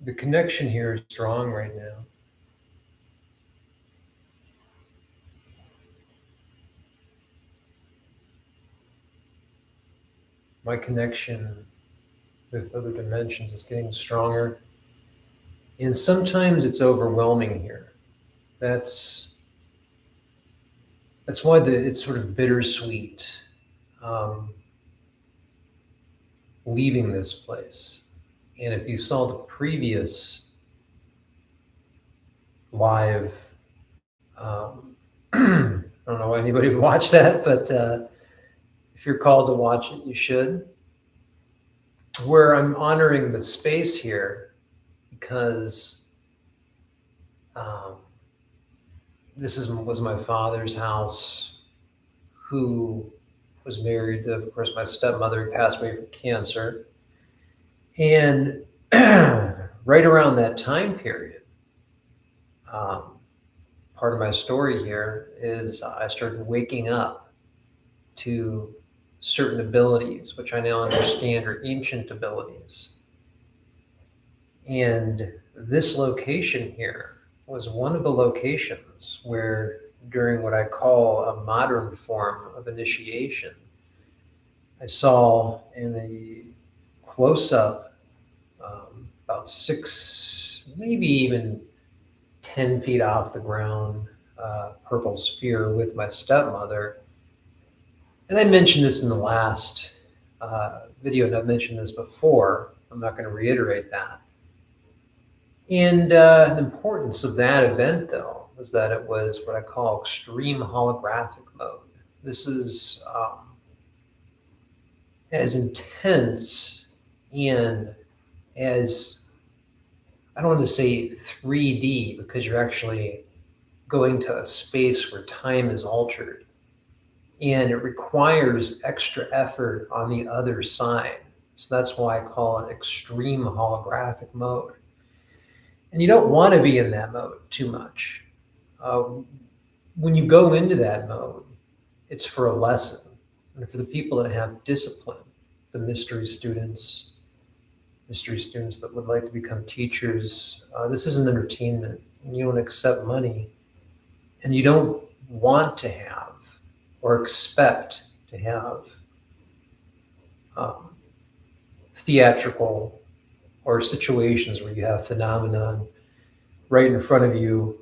The connection here is strong right now. My connection with other dimensions is getting stronger. And sometimes it's overwhelming here. That's that's why it's sort of bittersweet um, leaving this place. And if you saw the previous live, I don't know why anybody would watch that, but if you're called to watch it, you should. Where I'm honoring the space here because um, was my father's house, who was married to, of course, my stepmother, who passed away from cancer. And right around that time period, um, part of my story here is I started waking up to certain abilities, which I now understand are ancient abilities. And this location here was one of the locations where, during what I call a modern form of initiation, I saw in a close up, about 6, maybe even 10 feet off the ground, purple sphere with my stepmother. And I mentioned this in the last video, and I've mentioned this before. I'm not going to reiterate that. And the importance of that event, though, was that it was what I call extreme holographic mode. This is as intense and as, I don't want to say 3D, because you're actually going to a space where time is altered. And it requires extra effort on the other side. So that's why I call it extreme holographic mode. And you don't want to be in that mode too much. When you go into that mode, it's for a lesson. And for the people that have discipline, the mystery students that would like to become teachers, this isn't entertainment. You don't accept money, and you don't want to have or expect to have theatrical or situations where you have phenomenon right in front of you,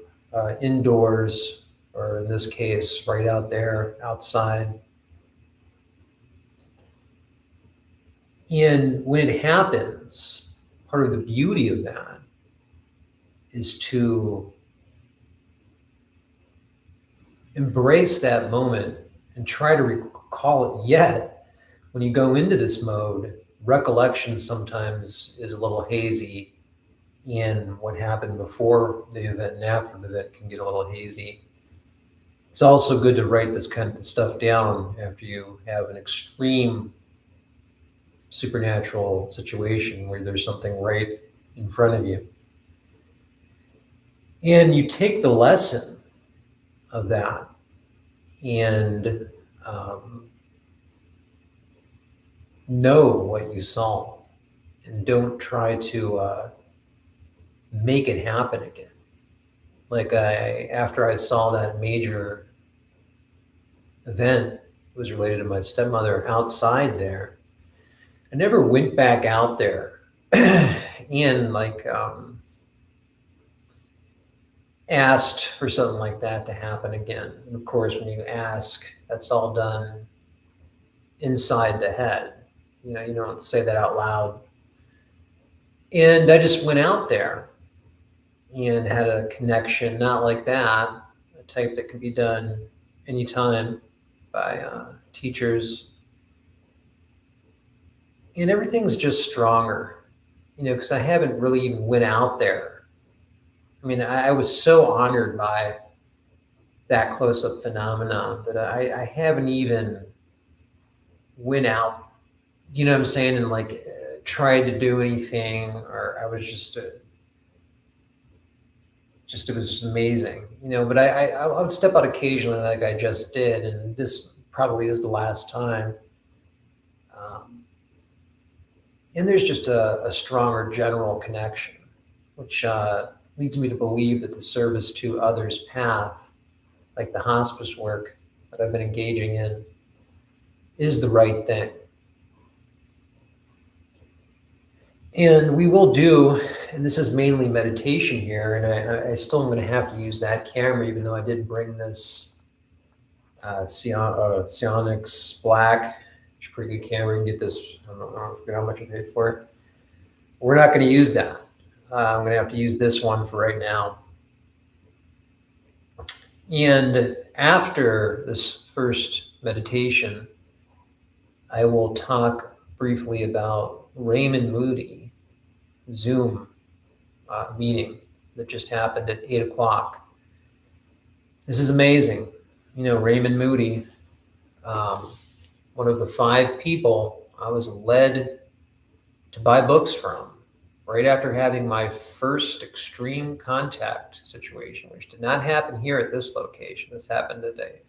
indoors, or in this case, right out there, outside. And when it happens, part of the beauty of that is to embrace that moment and try to recall it. Yet, when you go into this mode, recollection sometimes is a little hazy, and what happened before the event and after the event can get a little hazy. It's also good to write this kind of stuff down after you have an extreme supernatural situation where there's something right in front of you. And you take the lesson of that and know what you saw, and don't try to make it happen again. Like after I saw that major event, it was related to my stepmother outside there, I never went back out there and asked for something like that to happen again. And of course, when you ask, that's all done inside the head. You don't say that out loud. And I just went out there and had a connection, not like that, a type that can be done anytime by teachers. And everything's just stronger, because I haven't really even went out there. I mean, I was so honored by that close-up phenomenon that I haven't even went out, you know what I'm saying, and tried to do anything, or I was just it was just amazing, but I would step out occasionally like I just did, and this probably is the last time. And there's just a stronger general connection. which leads me to believe that the service to others path, like the hospice work that I've been engaging in, is the right thing. And we will do, and this is mainly meditation here, and I still am going to have to use that camera, even though I did bring this Sionix Black, which is a pretty good camera. You can get this, I forget how much I paid for it. We're not going to use that. I'm going to have to use this one for right now. And after this first meditation, I will talk briefly about Raymond Moody Zoom meeting that just happened at 8 o'clock. This is amazing. You know, Raymond Moody, one of the 5 people I was led to buy books from right after having my first extreme contact situation, which did not happen here at this location. This happened at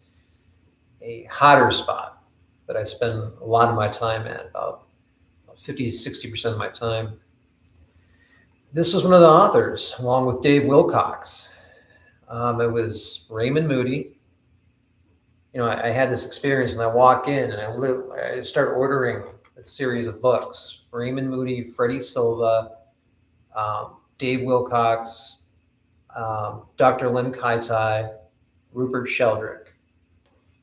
a hotter spot that I spend a lot of my time at, about 50 to 60% of my time. This was one of the authors, along with Dave Wilcox. It was Raymond Moody. You know, I had this experience, and I walk in, and I start ordering a series of books. Raymond Moody, Freddie Silva, Dave Wilcox, Dr. Len Kaitai, Rupert Sheldrake.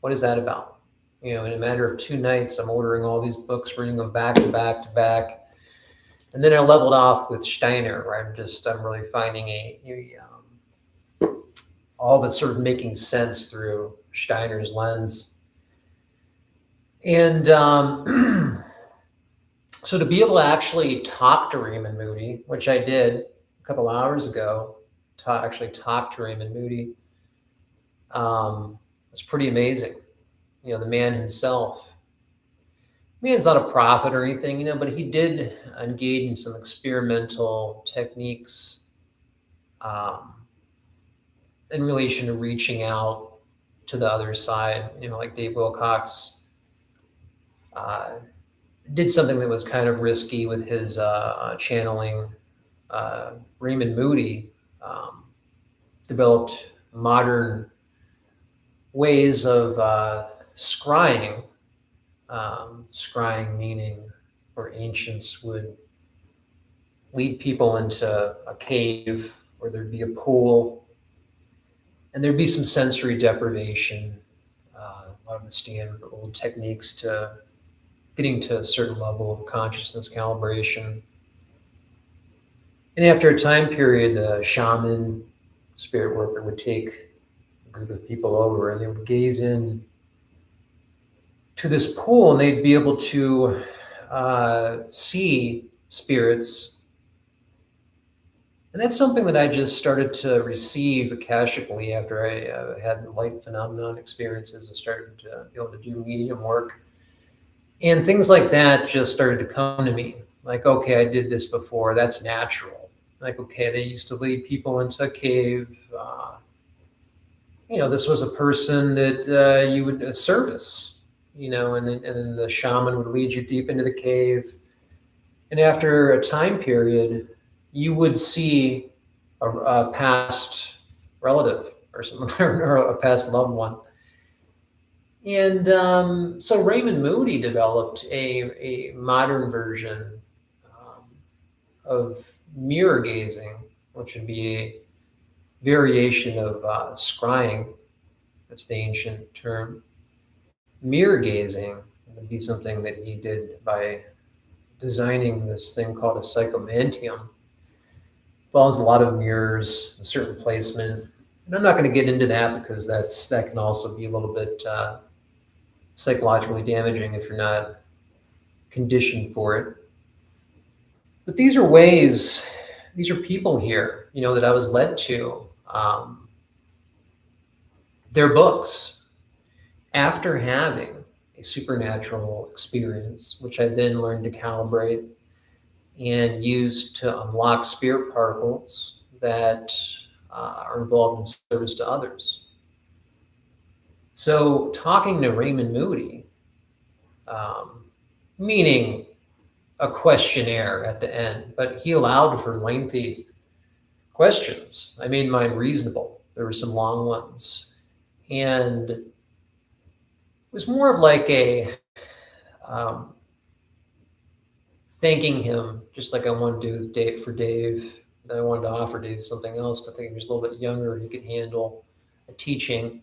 What is that about? You know, in a matter of 2 nights, I'm ordering all these books, reading them back to back to back. And then I leveled off with Steiner, where I'm really finding all that's sort of making sense through Steiner's lens. And so to be able to actually talk to Raymond Moody, which I did a couple hours ago, actually talk to Raymond Moody, was pretty amazing. You know, the man himself. Man's not a prophet or anything, you know, but he did engage in some experimental techniques in relation to reaching out to the other side. You know, like Dave Wilcox did something that was kind of risky with his channeling. Raymond Moody developed modern ways of scrying. Scrying meaning where ancients would lead people into a cave where there'd be a pool and there'd be some sensory deprivation, a lot of the standard old techniques to getting to a certain level of consciousness calibration. And after a time period, the shaman, spirit worker would take a group of people over and they would gaze in to this pool, and they'd be able to see spirits. And that's something that I just started to receive akashically after I had light phenomenon experiences and started to be able to do medium work. And things like that just started to come to me. Like, okay, I did this before. That's natural. Like, okay, they used to lead people into a cave. You know, this was a person that you would service. You know, and then the shaman would lead you deep into the cave. And after a time period, you would see a past relative or someone or a past loved one. And so Raymond Moody developed a modern version of mirror gazing, which would be a variation of scrying. That's the ancient term. Mirror gazing would be something that he did by designing this thing called a psychomantium. Involves a lot of mirrors, a certain placement. And I'm not going to get into that because that can also be a little bit psychologically damaging if you're not conditioned for it. But these are ways, these are people here, you know, that I was led to. Their books. After having a supernatural experience, which I then learned to calibrate and use to unlock spirit particles that are involved in service to others. So talking to Raymond Moody, meaning a questionnaire at the end, but he allowed for lengthy questions. I made mine reasonable. There were some long ones. And it was more of like a um, thanking him, just like I wanted to do with Dave for Dave. Then I wanted to offer Dave something else. I think he was a little bit younger and he could handle a teaching.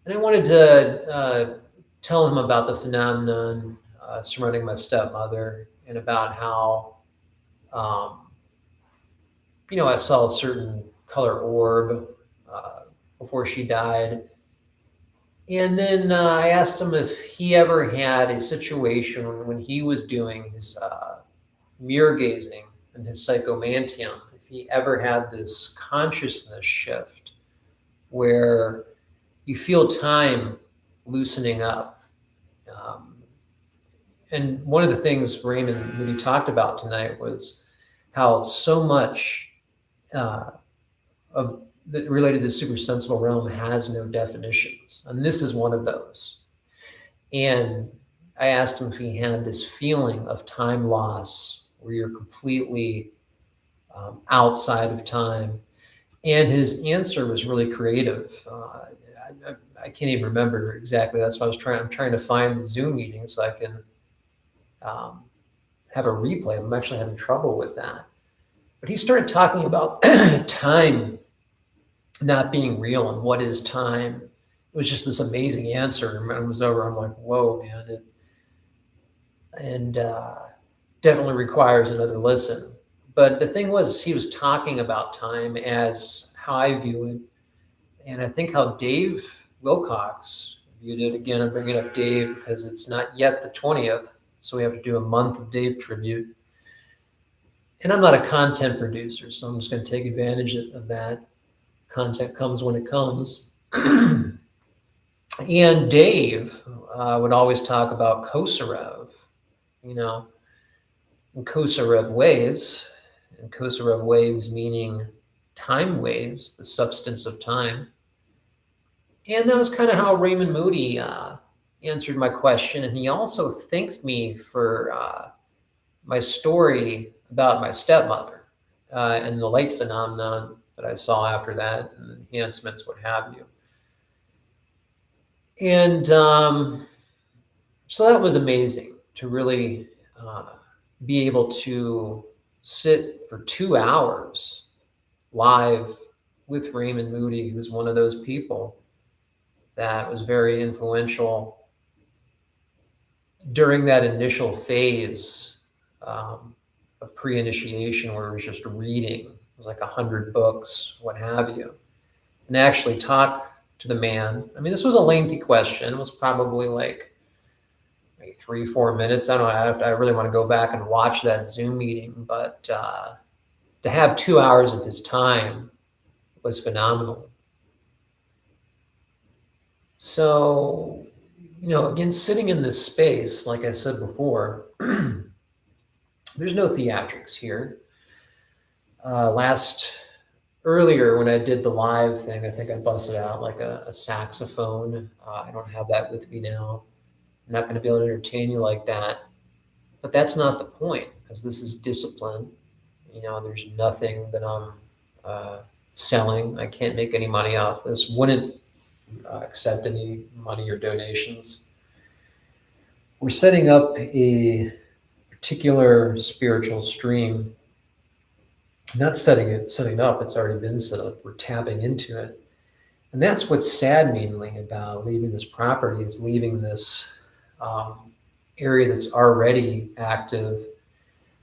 And I wanted to tell him about the phenomenon surrounding my stepmother and about how, um, I saw a certain color orb before she died. And then I asked him if he ever had a situation when he was doing his mirror gazing and his psychomantium, if he ever had this consciousness shift where you feel time loosening up. And one of the things Raymond Moody talked about tonight was how so much of related to the supersensible realm has no definitions. And this is one of those. And I asked him if he had this feeling of time loss where you're completely outside of time. And his answer was really creative. I can't even remember exactly. That's why I'm trying to find the Zoom meeting so I can have a replay. I'm actually having trouble with that. But he started talking about time not being real and what is time. It was just this amazing answer. And when it was over, I'm like, whoa, man. And definitely requires another listen. But the thing was, he was talking about time as how I view it. And I think how Dave Wilcox viewed it. Again, I'm bringing up Dave because it's not yet the 20th. So we have to do a month of Dave tribute. And I'm not a content producer, so I'm just going to take advantage of that. Content comes when it comes. And Dave would always talk about Kosarev, and Kosarev waves, and Kosarev waves meaning time waves, the substance of time. And that was kind of how Raymond Moody answered my question. And he also thanked me for my story about my stepmother and the light phenomenon that I saw after that, and enhancements, what have you. And so that was amazing to really be able to sit for 2 hours live with Raymond Moody, who was one of those people that was very influential during that initial phase of pre-initiation, where it was just reading. It was like 100 books, what have you, and actually talk to the man. I mean, this was a lengthy question. It was probably like maybe 3-4 minutes. I don't know. I really want to go back and watch that Zoom meeting, but to have 2 hours of his time was phenomenal. So, again, sitting in this space, like I said before, there's no theatrics here. Earlier when I did the live thing, I think I busted out like a saxophone. I don't have that with me now. I'm not going to be able to entertain you like that. But that's not the point, because this is discipline. There's nothing that I'm selling. I can't make any money off this. Wouldn't accept any money or donations. We're setting up a particular spiritual stream. Not setting up, it's already been set up. We're tapping into it. And that's what's saddeningly about leaving this property, is leaving this area that's already active.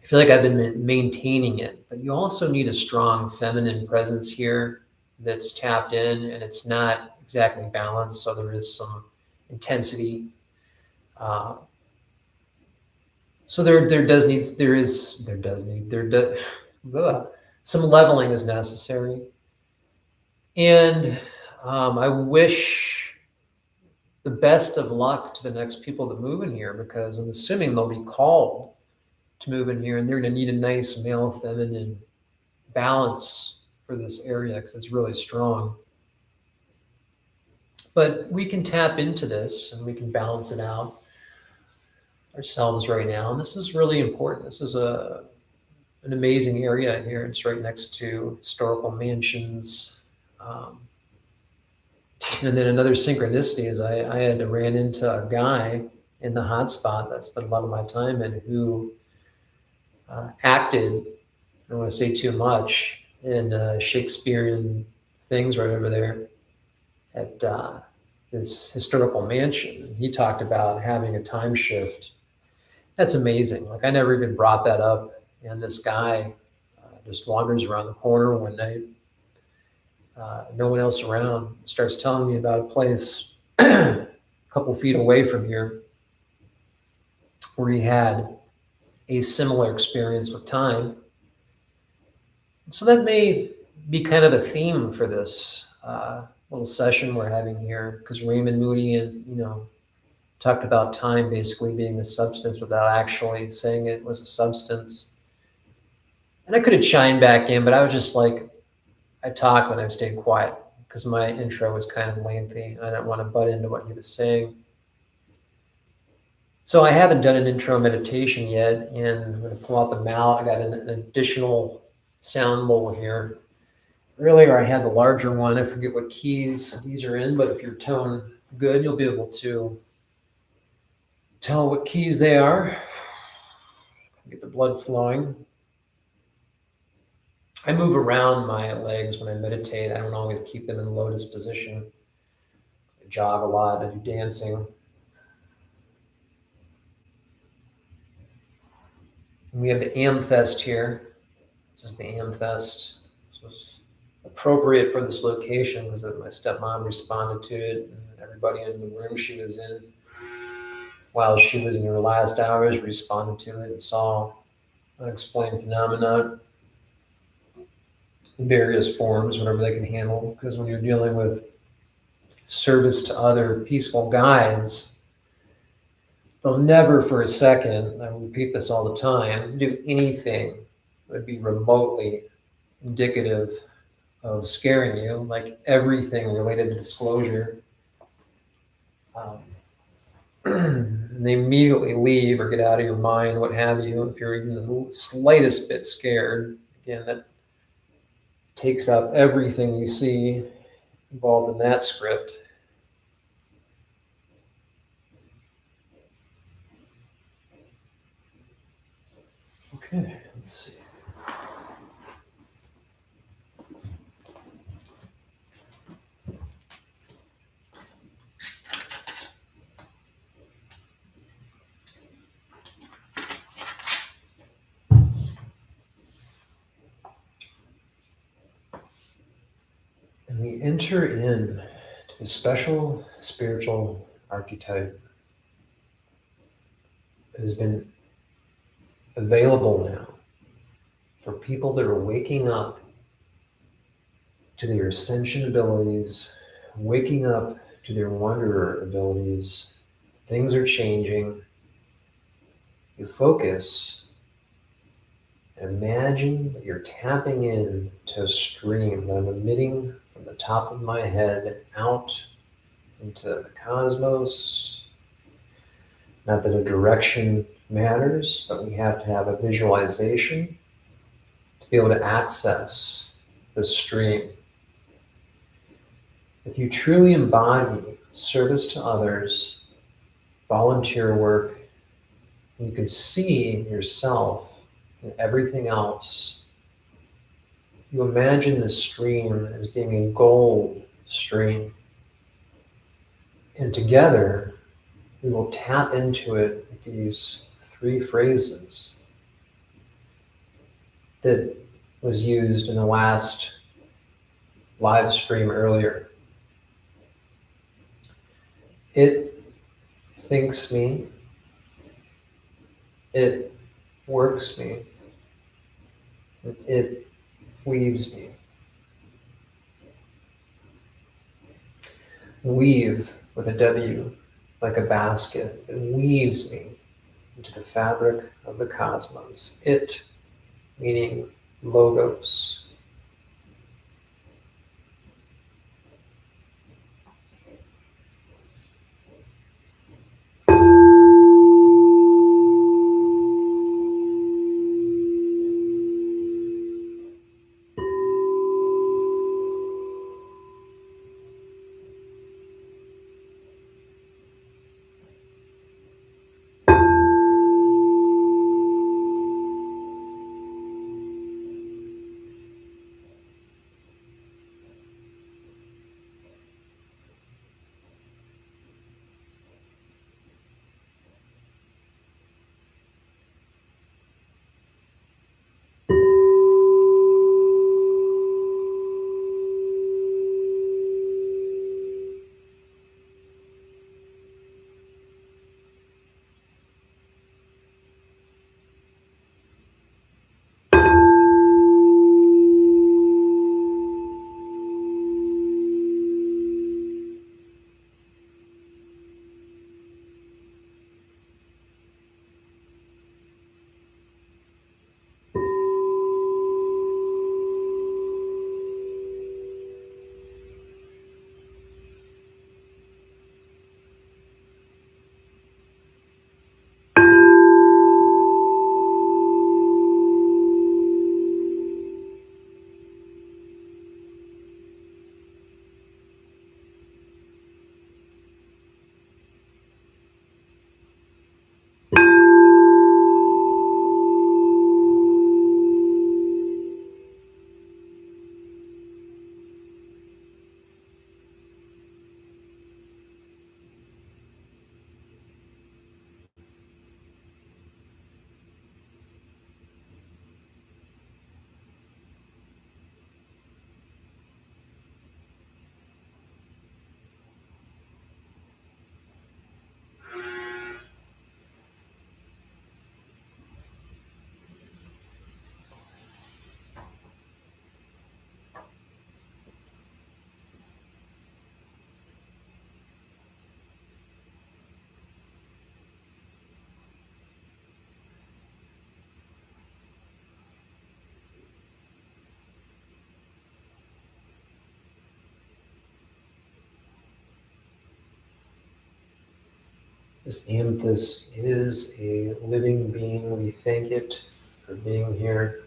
I feel like I've been maintaining it, but you also need a strong feminine presence here that's tapped in, and it's not exactly balanced, so there is some intensity. So some leveling is necessary. And I wish the best of luck to the next people that move in here, because I'm assuming they'll be called to move in here, and they're going to need a nice male feminine balance for this area, because it's really strong. But we can tap into this and we can balance it out ourselves right now. And this is really important. This is a an amazing area here. It's right next to historical mansions. And then another synchronicity is I had ran into a guy in the hotspot that I spent a lot of my time in who acted, I don't want to say too much, in Shakespearean things right over there at this historical mansion. He talked about having a time shift. That's amazing. Like, I never even brought that up. And this guy just wanders around the corner one night, no one else around, starts telling me about a place a couple feet away from here where he had a similar experience with time. So that may be kind of a theme for this little session we're having here, because Raymond Moody and talked about time basically being a substance without actually saying it was a substance. And I could have chimed back in, but I was just like, I talked and I stayed quiet because my intro was kind of lengthy. I didn't want to butt into what he was saying. So I haven't done an intro meditation yet, and I'm going to pull out the mallet. I got an additional sound bowl here. Earlier I had the larger one. I forget what keys these are in, but if you're tone good, you'll be able to tell what keys they are. Get the blood flowing. I move around my legs when I meditate. I don't always keep them in lotus position. I jog a lot. I do dancing. And we have the Amfest here. This is the Amfest. This was appropriate for this location because my stepmom responded to it, and everybody in the room she was in while she was in her last hours responded to it and saw unexplained phenomena in various forms, whatever they can handle. Because when you're dealing with service to other peaceful guides, they'll never for a second, I repeat this all the time, do anything that would be remotely indicative of scaring you, like everything related to disclosure. And they immediately leave or get out of your mind, what have you. If you're even the slightest bit scared, again, that takes up everything you see involved in that script. Okay, let's see. And we enter in to the special spiritual archetype that has been available now for people that are waking up to their ascension abilities, waking up to their wanderer abilities. Things are changing. You focus and imagine that you're tapping in to a stream that I'm emitting from the top of my head out into the cosmos. Not that a direction matters, but we have to have a visualization to be able to access the stream. If you truly embody service to others, volunteer work, you can see yourself and everything else. You imagine the stream as being a gold stream. And together, we will tap into it with these 3 phrases that was used in the last live stream earlier. It thinks me. It works me. It weaves me. Weave with a W, like a basket. It weaves me into the fabric of the cosmos. It, meaning logos. This amethyst is a living being. We thank it for being here.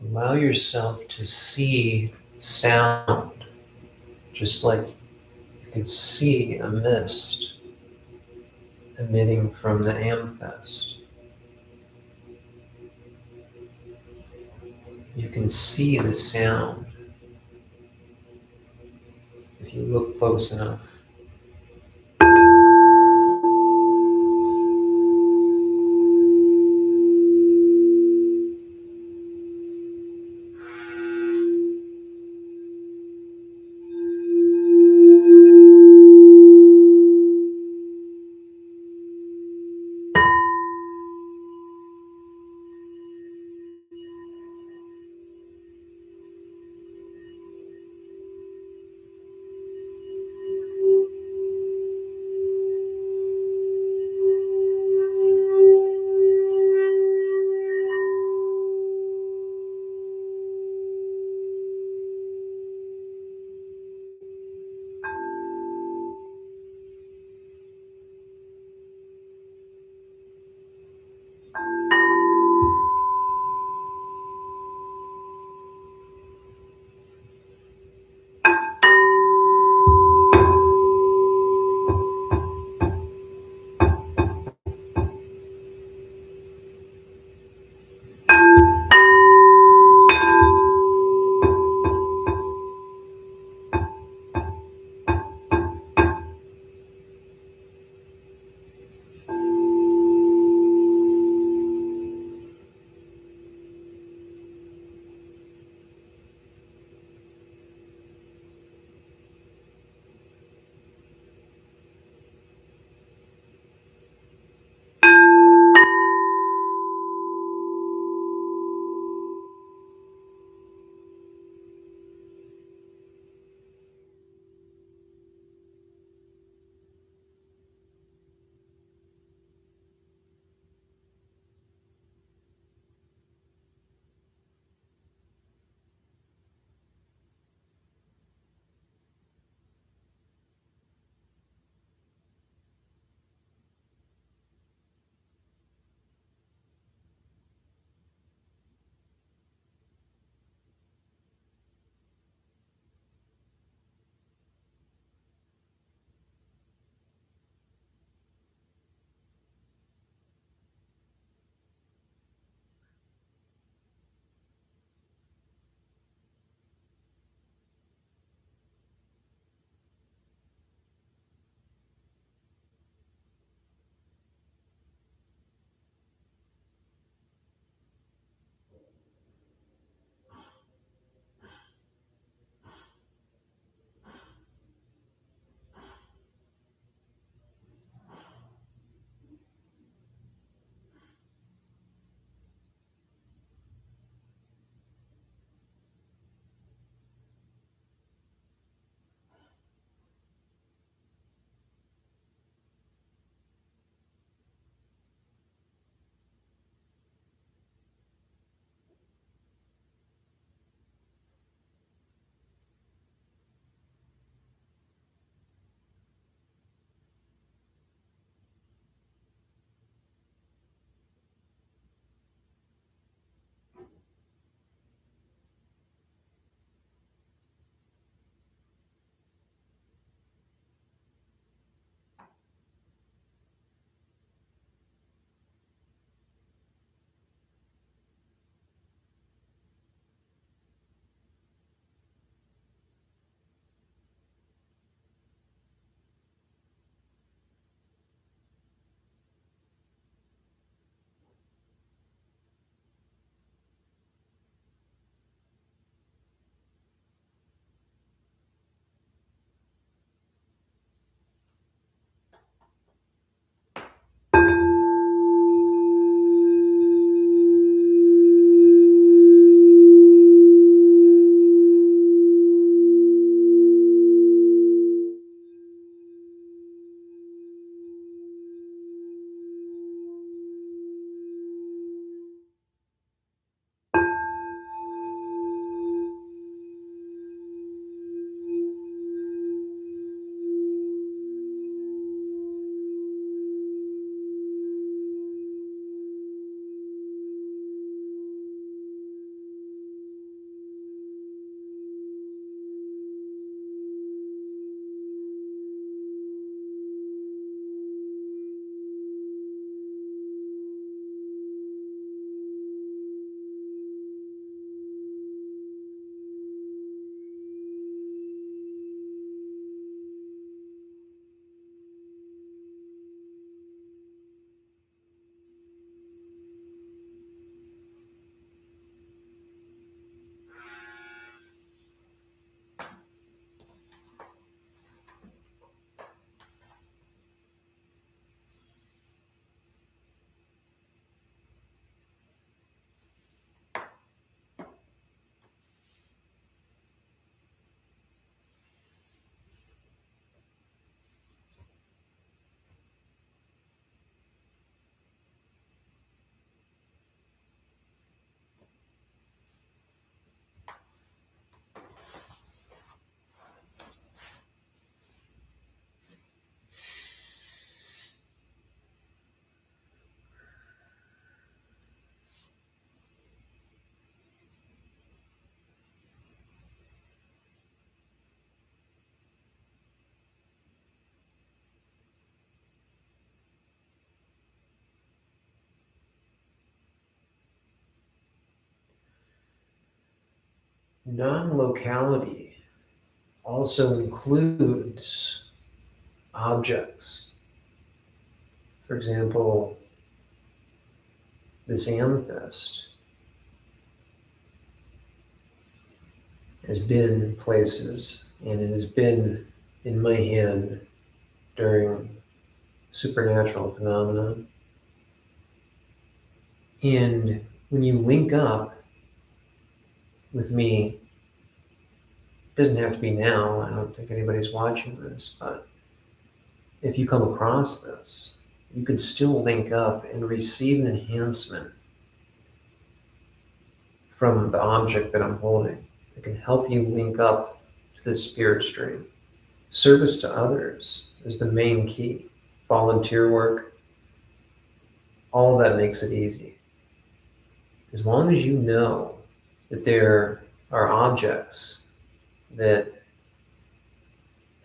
Allow yourself to see sound, just like you can see a mist emitting from the amethyst. You can see the sound if you look close enough. Non-locality also includes objects. For example, this amethyst has been places, and it has been in my hand during supernatural phenomena. And when you link up with me, it doesn't have to be now, I don't think anybody's watching this, but if you come across this, you can still link up and receive an enhancement from the object that I'm holding. It can help you link up to the spirit stream. Service to others is the main key. Volunteer work, all of that makes it easy. As long as you know that there are objects that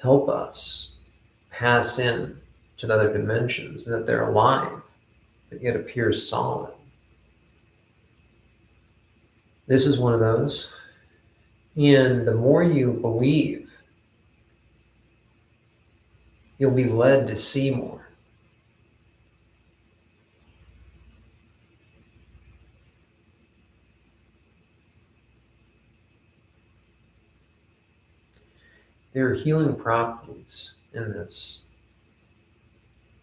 help us pass in to the other dimensions, and that they're alive, but yet appear solid. This is one of those. And the more you believe, you'll be led to see more. There are healing properties in this.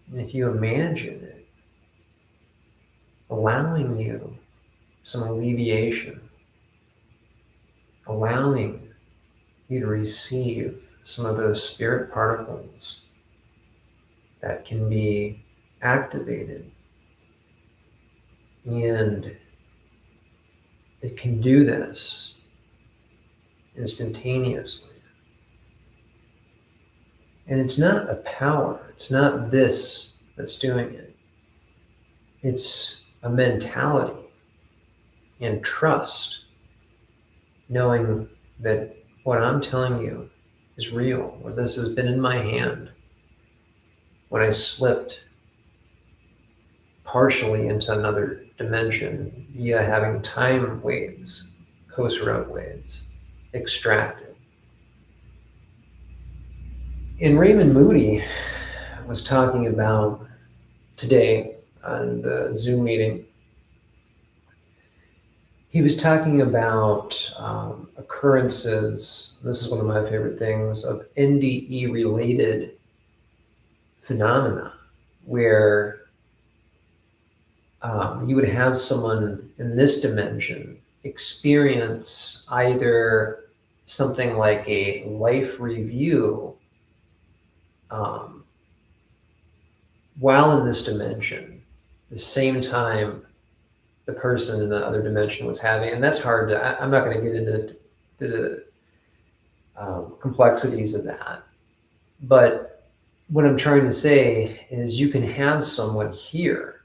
And if you imagine it, allowing you some alleviation, allowing you to receive some of those spirit particles that can be activated, and it can do this instantaneously. And it's not a power, it's not this that's doing it. It's a mentality and trust, knowing that what I'm telling you is real, or this has been in my hand when I slipped partially into another dimension via having time waves, Khosrov waves, extracted. And Raymond Moody was talking about today on the Zoom meeting. He was talking about occurrences, this is one of my favorite things, of NDE related phenomena where you would have someone in this dimension experience either something like a life review while in this dimension, the same time the person in the other dimension was having, and that's hard to, I'm not going to get into the complexities of that. But what I'm trying to say is you can have someone here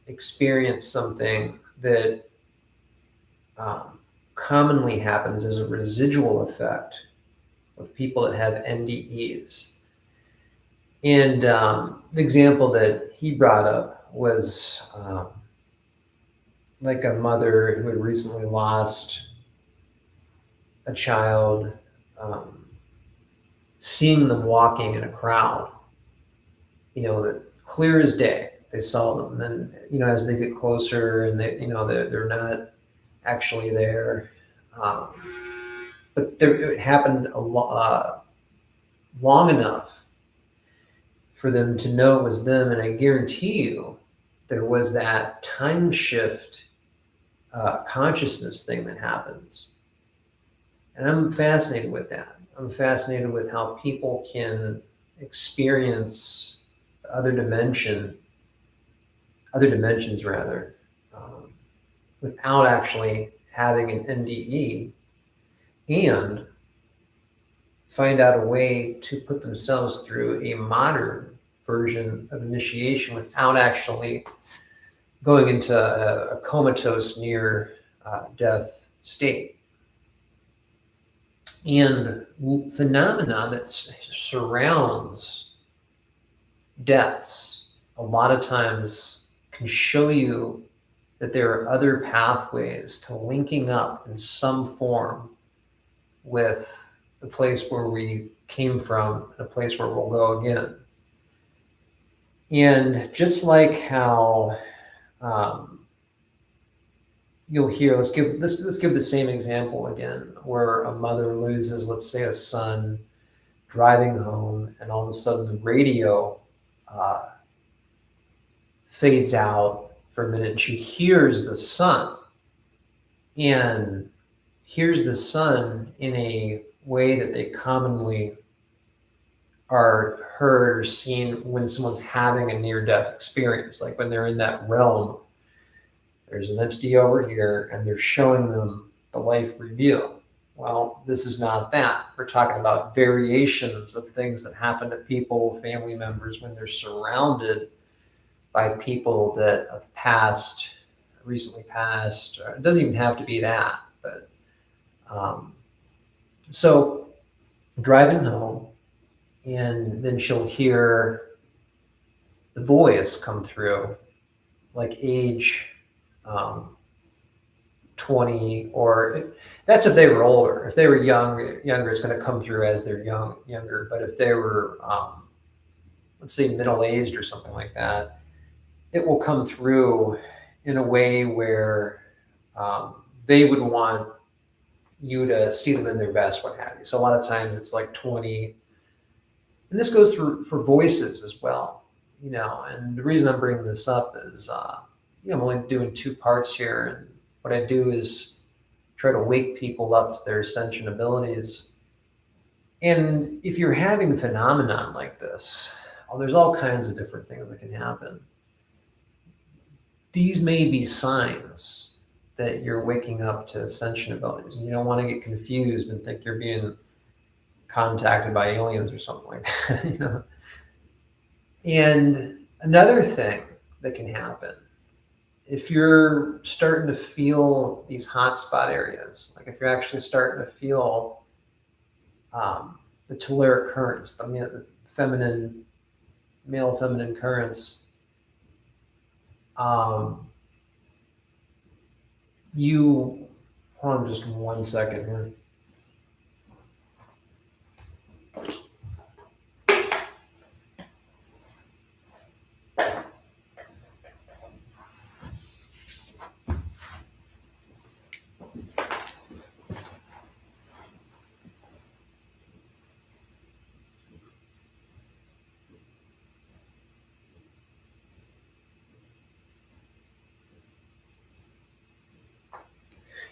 experience something that commonly happens as a residual effect with people that have NDEs. And the example that he brought up was like a mother who had recently lost a child, seeing them walking in a crowd, that clear as day, they saw them. And, as they get closer and they're not actually there. But it happened long enough for them to know it was them. And I guarantee you there was that time shift consciousness thing that happens. And I'm fascinated with that. I'm fascinated with how people can experience other dimensions rather, without actually having an NDE, and find out a way to put themselves through a modern version of initiation without actually going into a comatose near death state. And phenomena that surrounds deaths a lot of times can show you that there are other pathways to linking up in some form with the place where we came from and a place where we'll go again. And just like how you'll hear, let's give the same example again, where a mother loses, let's say, a son driving home, and all of a sudden the radio fades out for a minute, and she hears the son, and hears the son in a way that they commonly are heard or seen when someone's having a near-death experience, like when they're in that realm. There's an entity over here, and they're showing them the life reveal. Well, this is not that. We're talking about variations of things that happen to people, family members, when they're surrounded by people that have passed, recently passed. It doesn't even have to be that, but so driving home, and then she'll hear the voice come through, like age 20, or that's if they were older. If they were younger, it's going to come through as they're younger. But if they were, let's say, middle-aged or something like that, it will come through in a way where they would want you to see them in their best, what have you. So a lot of times it's like 20, and this goes for voices as well, and the reason I'm bringing this up is, I'm only doing 2 parts here, and what I do is try to wake people up to their ascension abilities. And if you're having a phenomenon like this, there's all kinds of different things that can happen. These may be signs that you're waking up to ascension abilities, and you don't want to get confused and think you're being contacted by aliens or something like that. And another thing that can happen, if you're starting to feel these hotspot areas, like if you're actually starting to feel the telluric currents, the male feminine currents, you, hold on just 1 second here.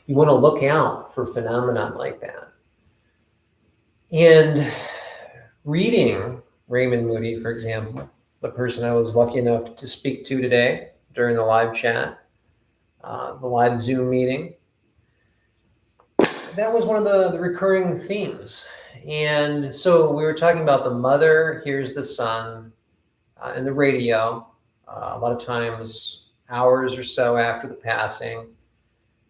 You want to look out for phenomenon like that. And reading Raymond Moody, for example, the person I was lucky enough to speak to today during the live chat, the live Zoom meeting, that was one of the recurring themes. And so we were talking about the mother hears the son in the radio, a lot of times hours or so after the passing.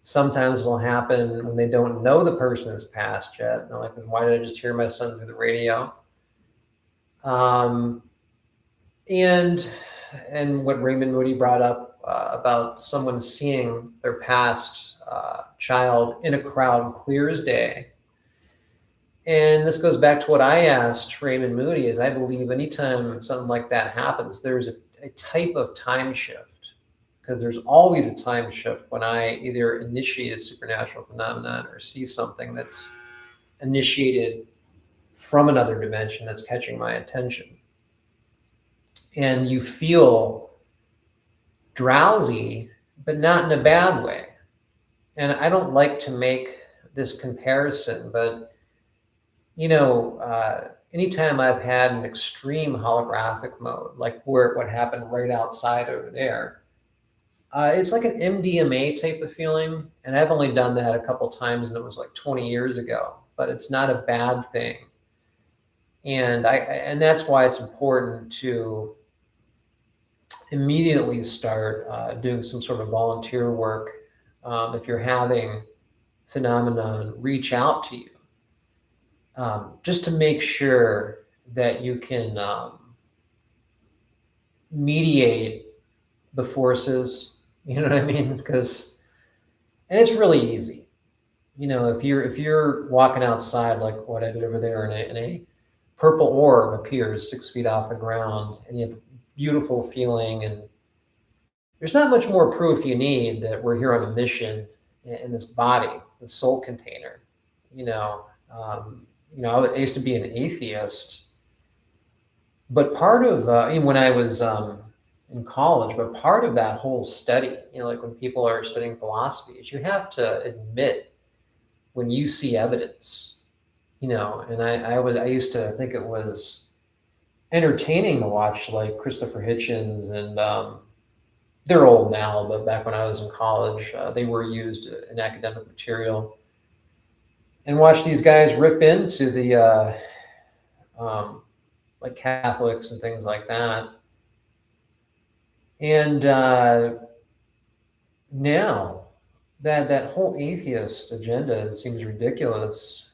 Sometimes it'll happen when they don't know the person has passed yet. And they're like, why did I just hear my son through the radio? And what Raymond Moody brought up about someone seeing their past child in a crowd clear as day. And this goes back to what I asked Raymond Moody, is I believe anytime something like that happens, there's a type of time shift. Because there's always a time shift when I either initiate a supernatural phenomenon or see something that's initiated from another dimension that's catching my attention. And you feel drowsy, but not in a bad way. And I don't like to make this comparison, but anytime I've had an extreme holographic mode, like what happened right outside over there, it's like an MDMA type of feeling. And I've only done that a couple times, and it was like 20 years ago, but it's not a bad thing. And that's why it's important to immediately start doing some sort of volunteer work. If you're having phenomenon reach out to you, just to make sure that you can mediate the forces, you know what I mean? And it's really easy. if you're walking outside like what I did over there, and a purple orb appears 6 feet off the ground, and you have a beautiful feeling, and there's not much more proof you need that we're here on a mission in this body, the soul container. You know, I used to be an atheist, but part of even when I was in college, but part of that whole study, like when people are studying philosophy, is you have to admit when you see evidence. And I used to think it was entertaining to watch like Christopher Hitchens, and they're old now, but back when I was in college, they were used in academic material, and watch these guys rip into the um, like Catholics and things like that. And now that whole atheist agenda seems ridiculous.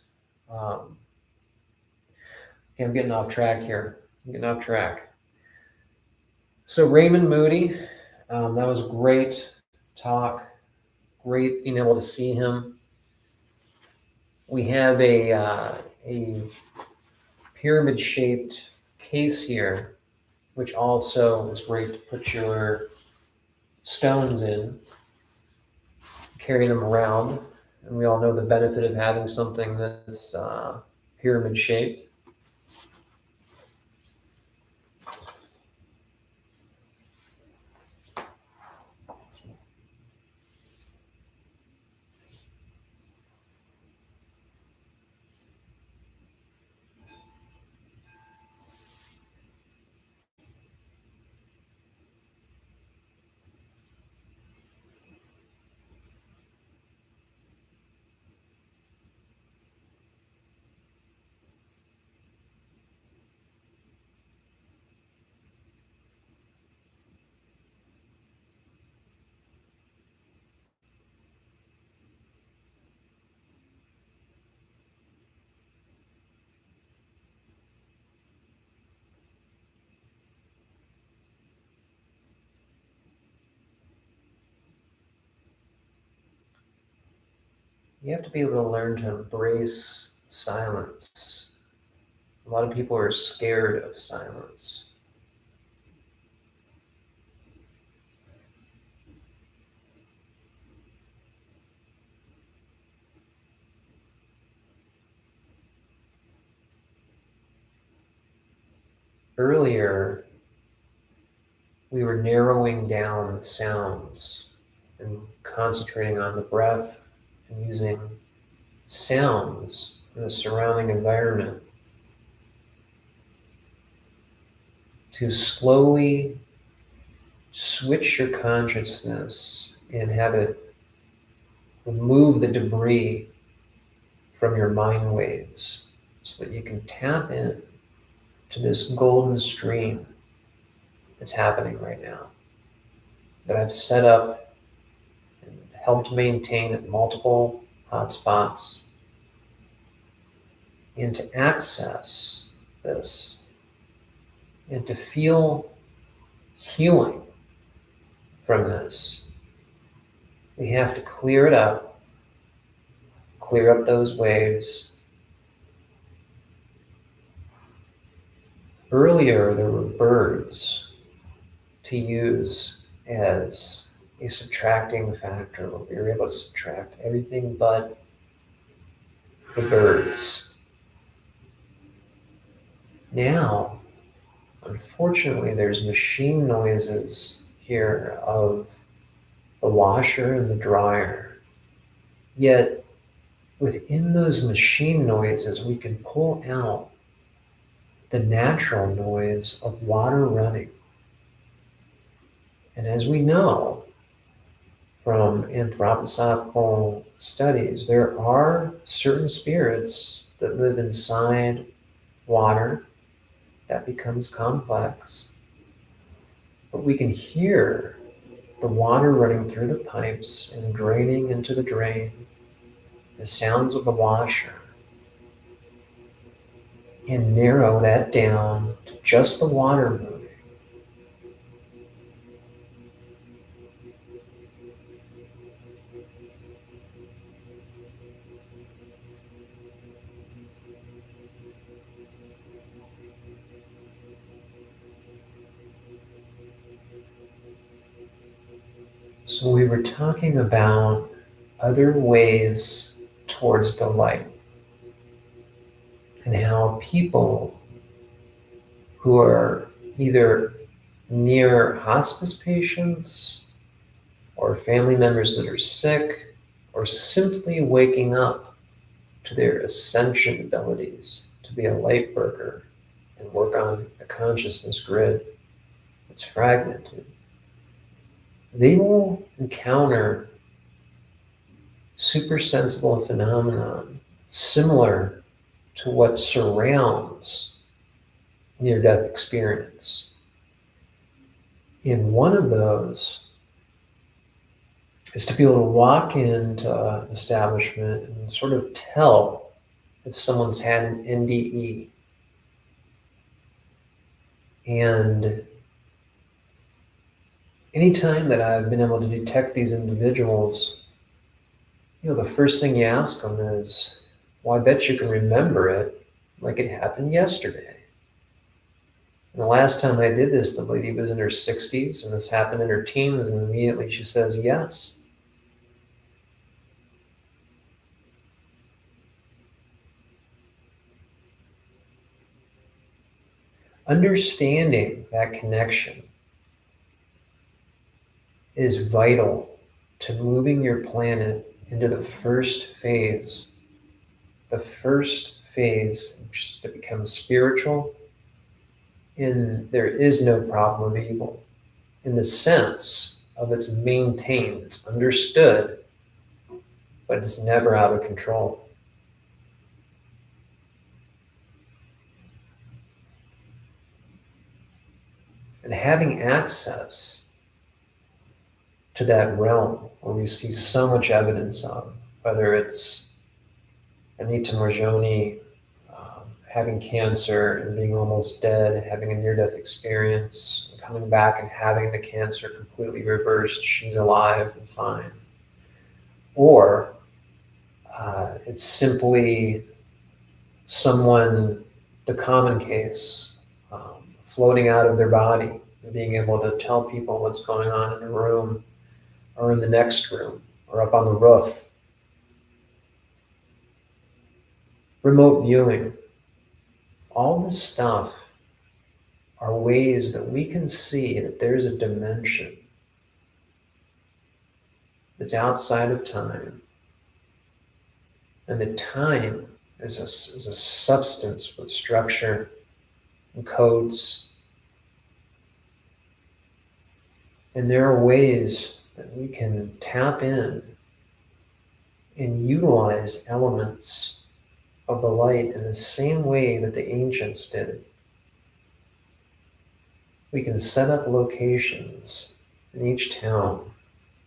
Um, okay, I'm getting off track here. So Raymond Moody, that was great talk. Great being able to see him. We have a pyramid-shaped case here, which also is great to put your stones in, carry them around. And we all know the benefit of having something that's pyramid-shaped. You have to be able to learn to embrace silence. A lot of people are scared of silence. Earlier, we were narrowing down the sounds and concentrating on the breath and using sounds in the surrounding environment to slowly switch your consciousness and have it remove the debris from your mind waves so that you can tap in to this golden stream that's happening right now, that I've set up and helped maintain at multiple hotspots, and to access this and to feel healing from this. We have to clear it up, clear up those waves. Earlier, there were birds to use as a subtracting factor. We were able to subtract everything but the birds. Now, unfortunately, there's machine noises here of the washer and the dryer. Yet, within those machine noises, we can pull out the natural noise of water running. And as we know from anthroposophical studies, there are certain spirits that live inside water that becomes complex. But we can hear the water running through the pipes and draining into the drain, the sounds of the washer, and narrow that down to just the water moving. So we were talking about other ways towards the light and how people who are either near hospice patients or family members that are sick or simply waking up to their ascension abilities to be a light worker and work on a consciousness grid that's fragmented, they will encounter supersensible phenomenon similar to what surrounds near-death experience. In one of those is to be able to walk into an establishment and sort of tell if someone's had an NDE. And anytime that I've been able to detect these individuals, the first thing you ask them is, well, I bet you can remember it like it happened yesterday. And the last time I did this, the lady was in her 60s, and this happened in her teens, and immediately she says, yes. Understanding that connection is vital to moving your planet into the first phase. The first phase, which is to become spiritual, and there is no problem of evil in the sense of it's maintained, it's understood, but it's never out of control. And having access to that realm where we see so much evidence of, whether it's Anita Moorjani having cancer and being almost dead, having a near-death experience, coming back and having the cancer completely reversed, she's alive and fine. Or it's simply someone, the common case, floating out of their body and being able to tell people what's going on in a room or in the next room or up on the roof. Remote viewing. All this stuff are ways that we can see that there's a dimension that's outside of time. And the time is a substance with structure and codes. And there are ways that we can tap in and utilize elements of the light in the same way that the ancients did. We can set up locations in each town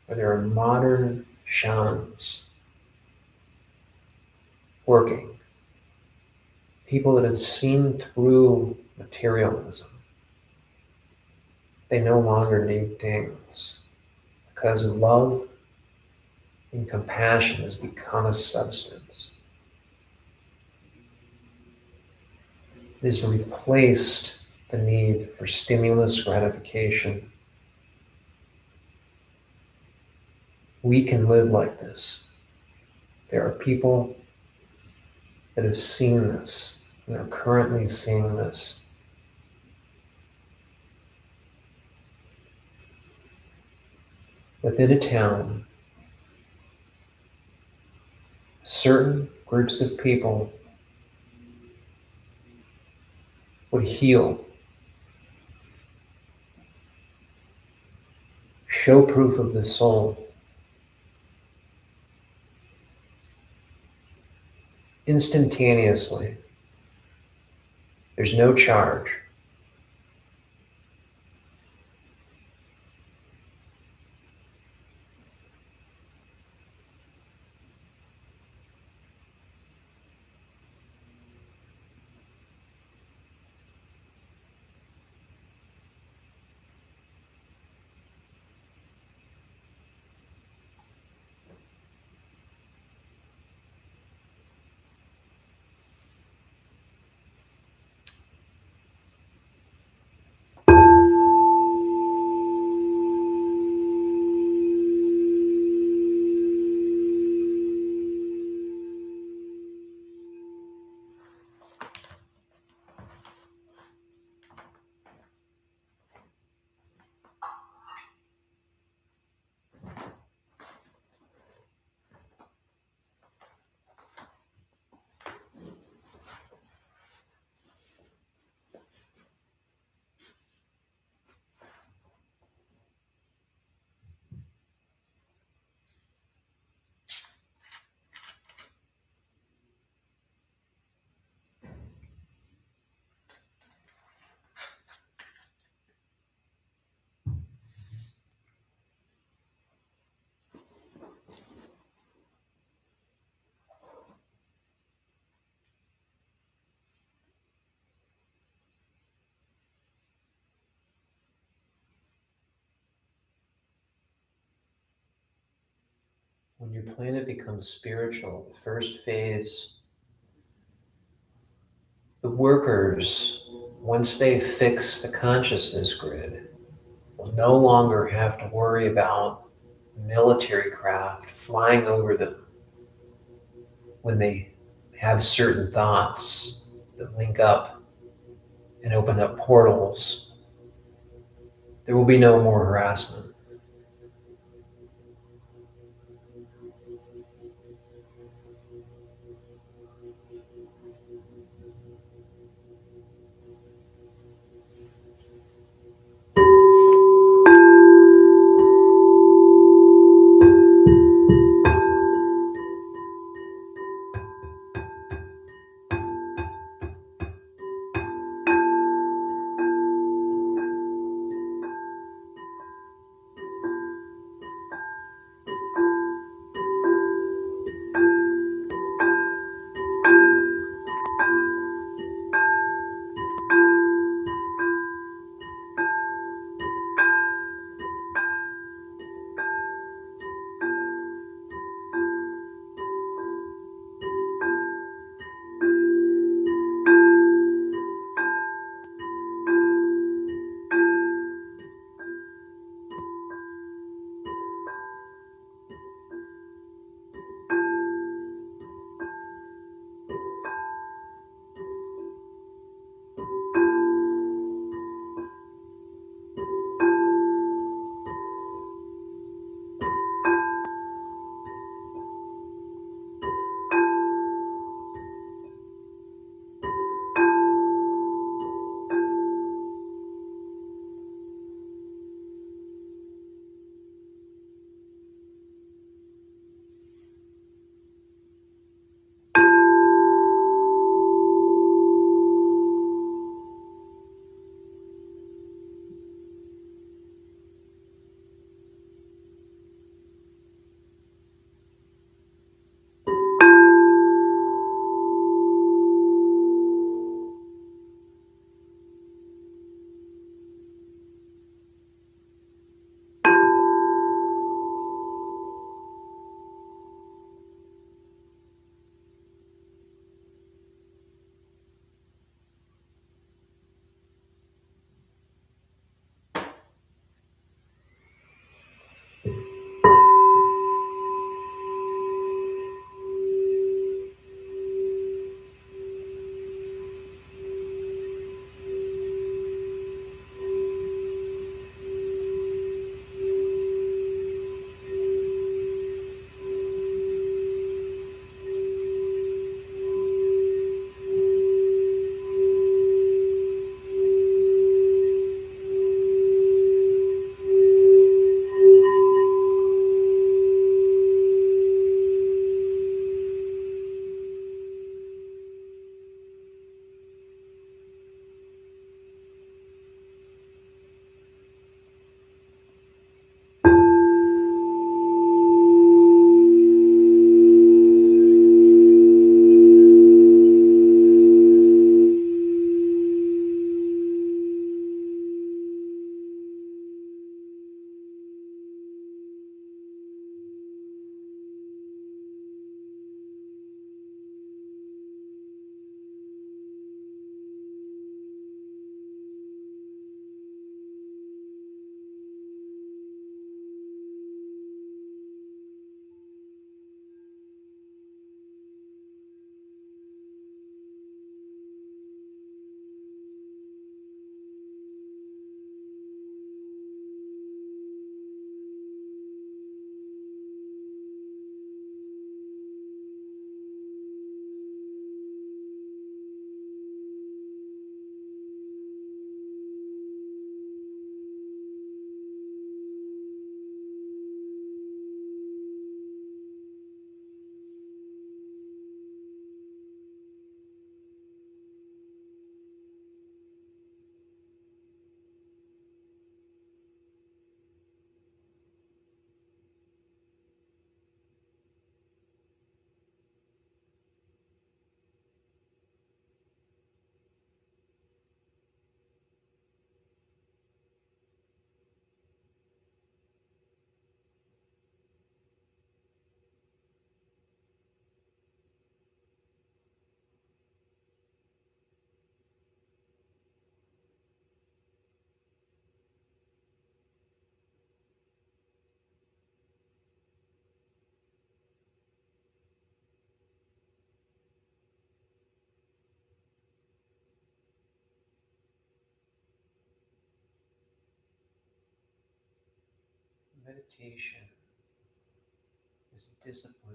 where there are modern shamans working, people that have seen through materialism. They no longer need things because love and compassion has become a substance. It has replaced the need for stimulus gratification. We can live like this. There are people that have seen this and are currently seeing this. Within a town, certain groups of people would heal, show proof of the soul, instantaneously. There's no charge. when your planet becomes spiritual, the first phase, the workers, once they fix the consciousness grid, will no longer have to worry about military craft flying over them when they have certain thoughts that link up and open up portals. There will be no more harassment. Meditation is discipline.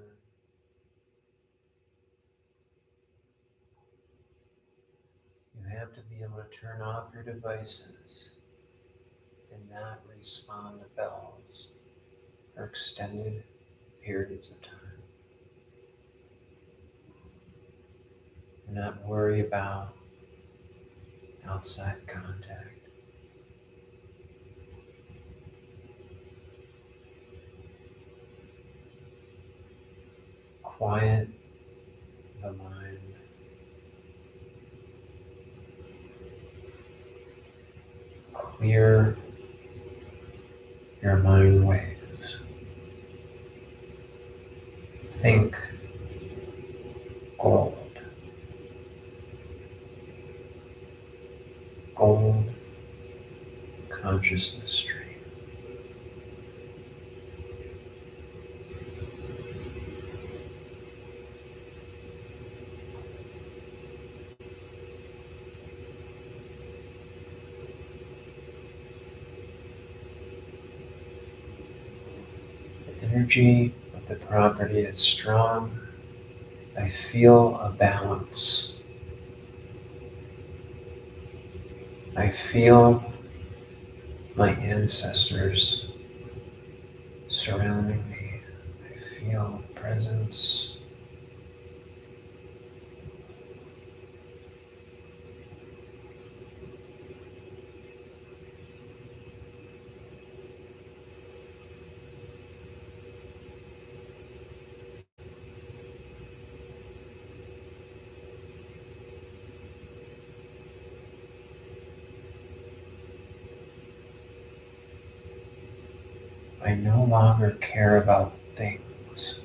You have to be able to turn off your devices and not respond to bells for extended periods of time. And not worry about outside contact. Quiet the mind. Clear your mind waves. Think gold. Gold consciousness stream. The energy of the property is strong. I feel a balance. I feel my ancestors surrounding me. I feel presence. I no longer care about things.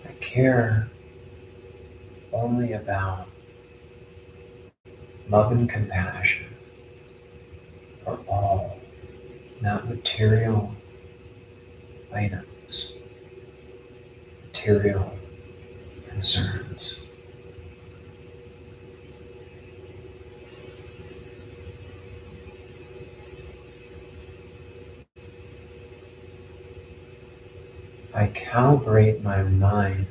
I care only about love and compassion for all, not material items, material concerns. I calibrate my mind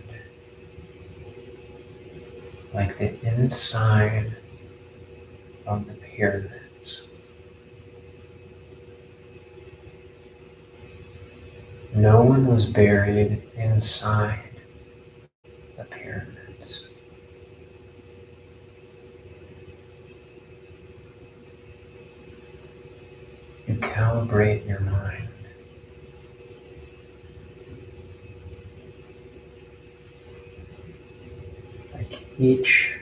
like the inside of the pyramids. No one was buried inside the pyramids. You calibrate your mind. Like each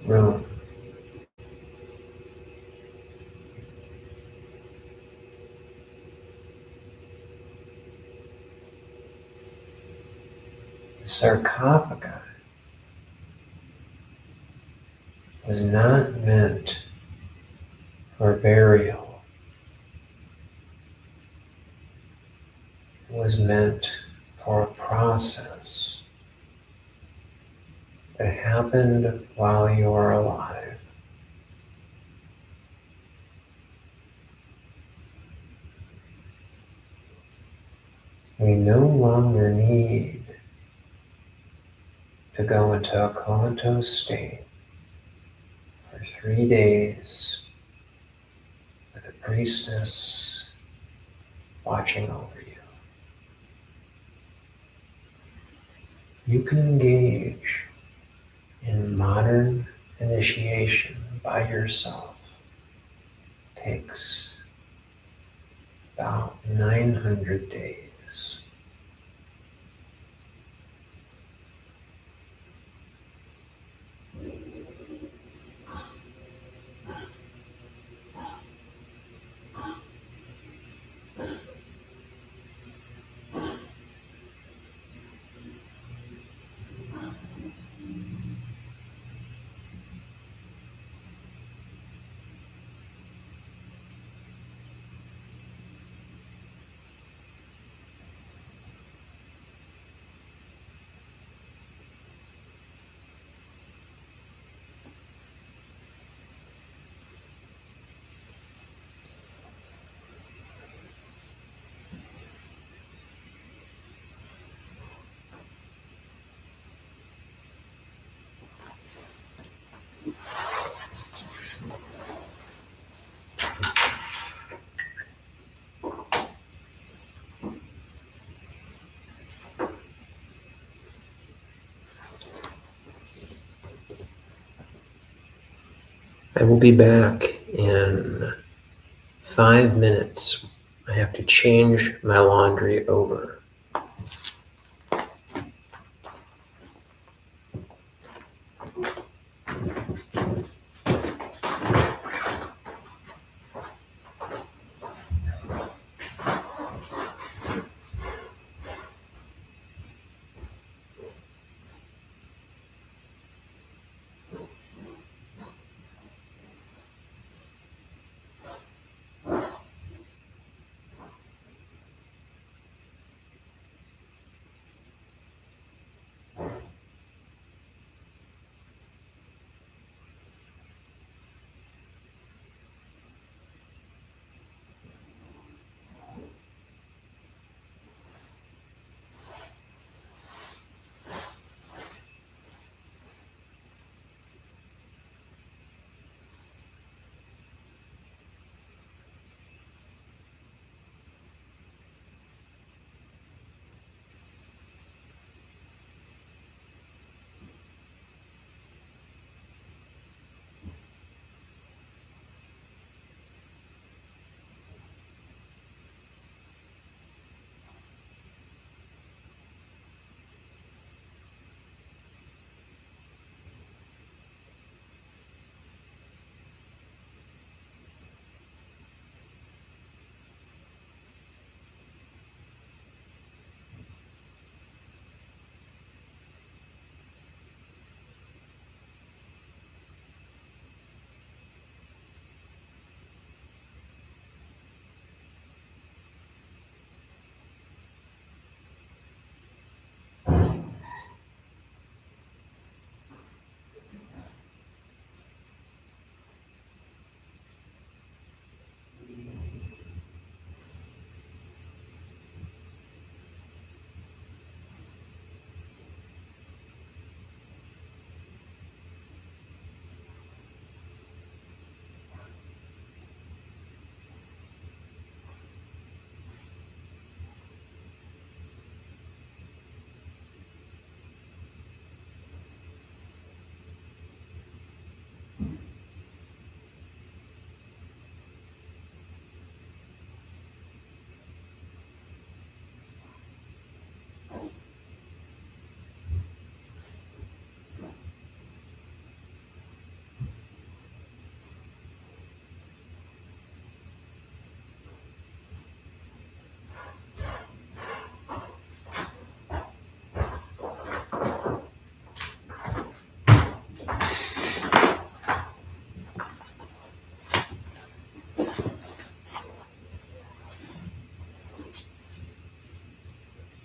room the sarcophagi was not meant for burial. It was meant for a process that happened while you were alive. We no longer need to go into a comatose state for 3 days with a priestess watching over you. You can engage in modern initiation by yourself. It takes about 900 days. I will be back in 5 minutes. I have to change my laundry over.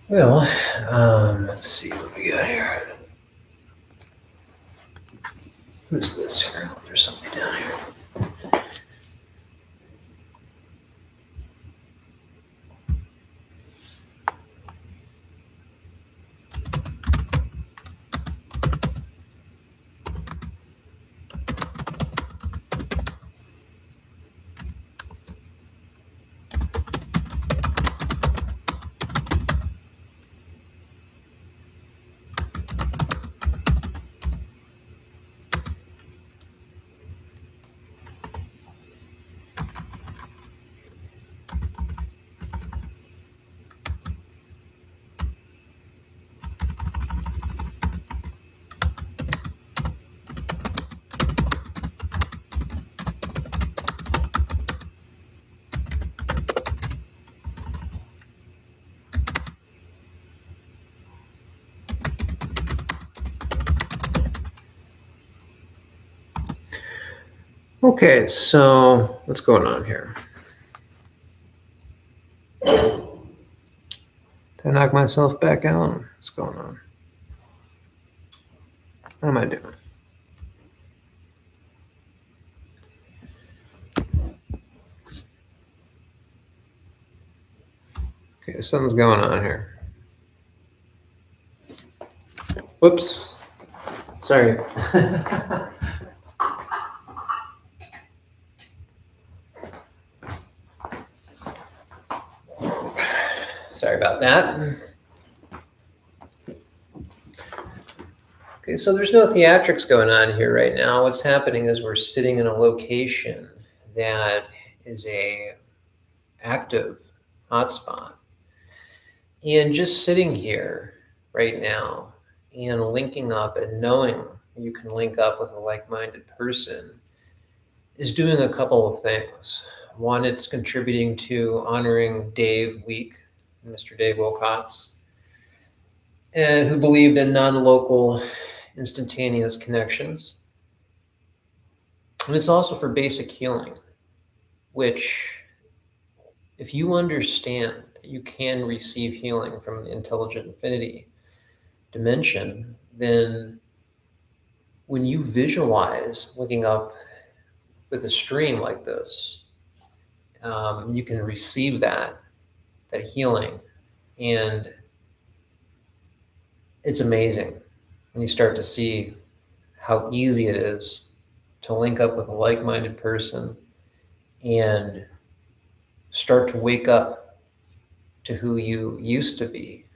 Well, let's see what we got here. Who's this here? There's somebody down here. Okay, so what's going on here? Did I knock myself back out? What's going on? What am I doing? Okay, something's going on here. Whoops. Sorry. Sorry about that. Okay, so there's no theatrics going on here right now. What's happening is we're sitting in a location that is a active hotspot. And just sitting here right now and linking up and knowing you can link up with a like-minded person is doing a couple of things. One, it's contributing to honoring Dave Week, Mr. Dave Wilcox, and who believed in non-local instantaneous connections. And it's also for basic healing, which, if you understand that you can receive healing from the intelligent infinity dimension, then when you visualize looking up with a stream like this, you can receive that healing. And it's amazing when you start to see how easy it is to link up with a like-minded person and start to wake up to who you used to be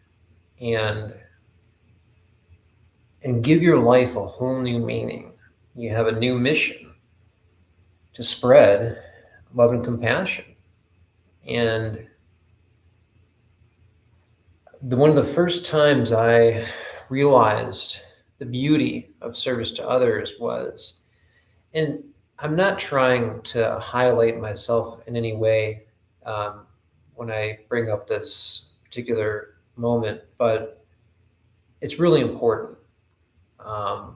and give your life a whole new meaning. You have a new mission to spread love and compassion. And one of the first times I realized the beauty of service to others was, and I'm not trying to highlight myself in any way when I bring up this particular moment, but it's really important. I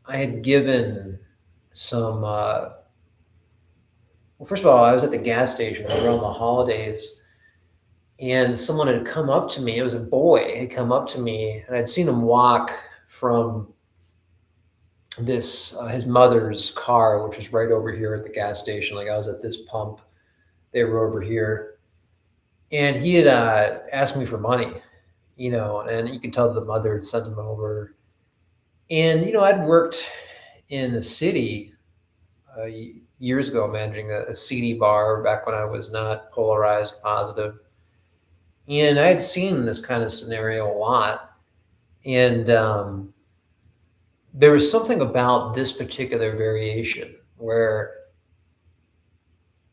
had given some, well, first of all, I was at the gas station around the holidays, and someone had come up to me. It was a boy had come up to me, and I'd seen him walk from this his mother's car, which was right over here at the gas station. Like, I was at this pump, they were over here, and he had asked me for money, and you can tell the mother had sent him over. And I'd worked in the city years ago, managing a CD bar back when I was not polarized positive. And I had seen this kind of scenario a lot. And there was something about this particular variation where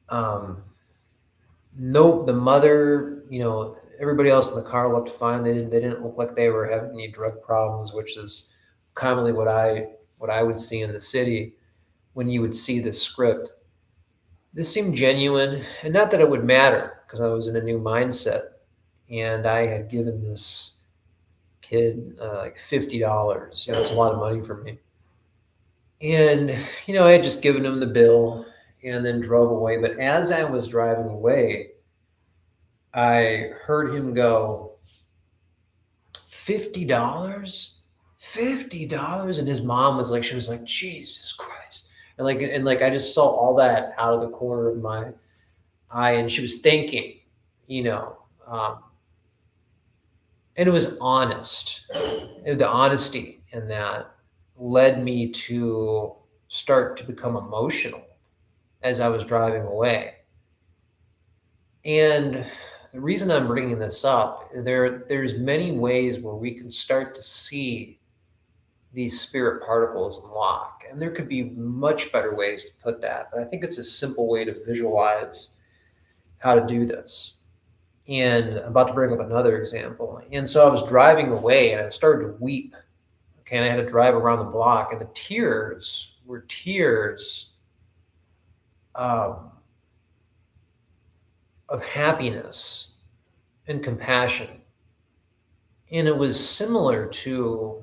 the mother, everybody else in the car looked fine. They didn't look like they were having any drug problems, which is commonly what I would see in the city when you would see this script. This seemed genuine, and not that it would matter because I was in a new mindset, and I had given this kid like $50. It's a lot of money for me. And I had just given him the bill and then drove away. But as I was driving away, I heard him go, $50? $50? And his mom was like, she was like, Jesus Christ. And I just saw all that out of the corner of my eye, and she was thinking, and it was honest. The honesty in that led me to start to become emotional as I was driving away. And the reason I'm bringing this up, there's many ways where we can start to see these spirit particles unlock. And there could be much better ways to put that. But I think it's a simple way to visualize how to do this. And I'm about to bring up another example. And so I was driving away and I started to weep. Okay, and I had to drive around the block, and the tears were tears of happiness and compassion. And it was similar to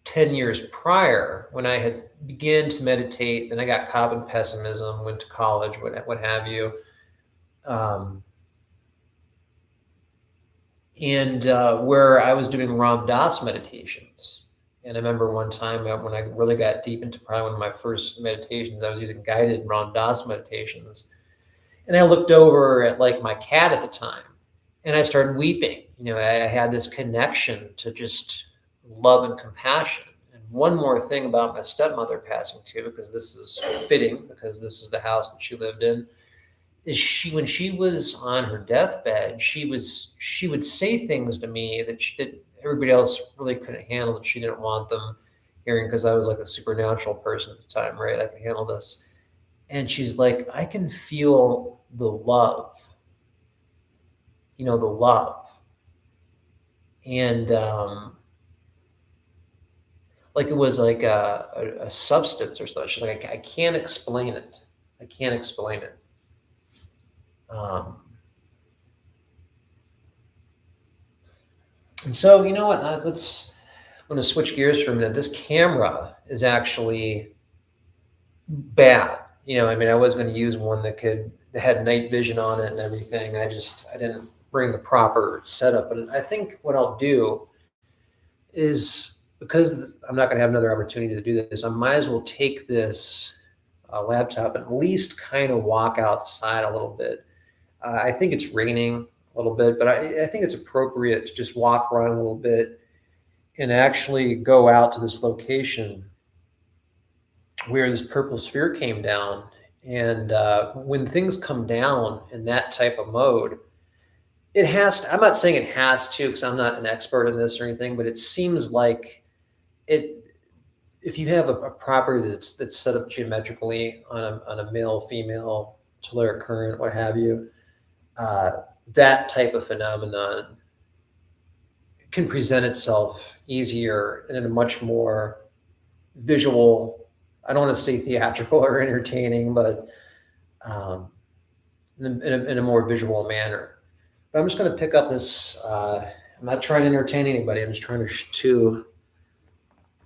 10 years prior when I had began to meditate, and I got caught in pessimism, went to college, what have you. Where I was doing Ram Dass meditations. And I remember one time when I really got deep into probably one of my first meditations, I was using guided Ram Dass meditations. And I looked over at my cat at the time, and I started weeping. I had this connection to just love and compassion. And one more thing about my stepmother passing too, because this is fitting, because this is the house that she lived in, is when she was on her deathbed, she would say things to me that everybody else really couldn't handle it. She didn't want them hearing because I was like a supernatural person at the time, right? I can handle this. And she's like, I can feel the love, the love. And like it was like a substance or something. She's like, I can't explain it. I can't explain it. And so, you know what? I'm going to switch gears for a minute. This camera is actually bad. I mean, I was going to use one that had night vision on it and everything. I didn't bring the proper setup. But I think what I'll do is, because I'm not going to have another opportunity to do this, I might as well take this laptop and at least kind of walk outside a little bit. I think it's raining a little bit, but I think it's appropriate to just walk around a little bit and actually go out to this location where this purple sphere came down. And when things come down in that type of mode, it has to, I'm not saying it has to, because I'm not an expert in this or anything, but it seems like if you have a property that's set up geometrically on a male, female, telluric current, what have you, that type of phenomenon can present itself easier and in a much more visual, I don't want to say theatrical or entertaining, but in a more visual manner. But I'm just going to pick up this. I'm not trying to entertain anybody. I'm just trying to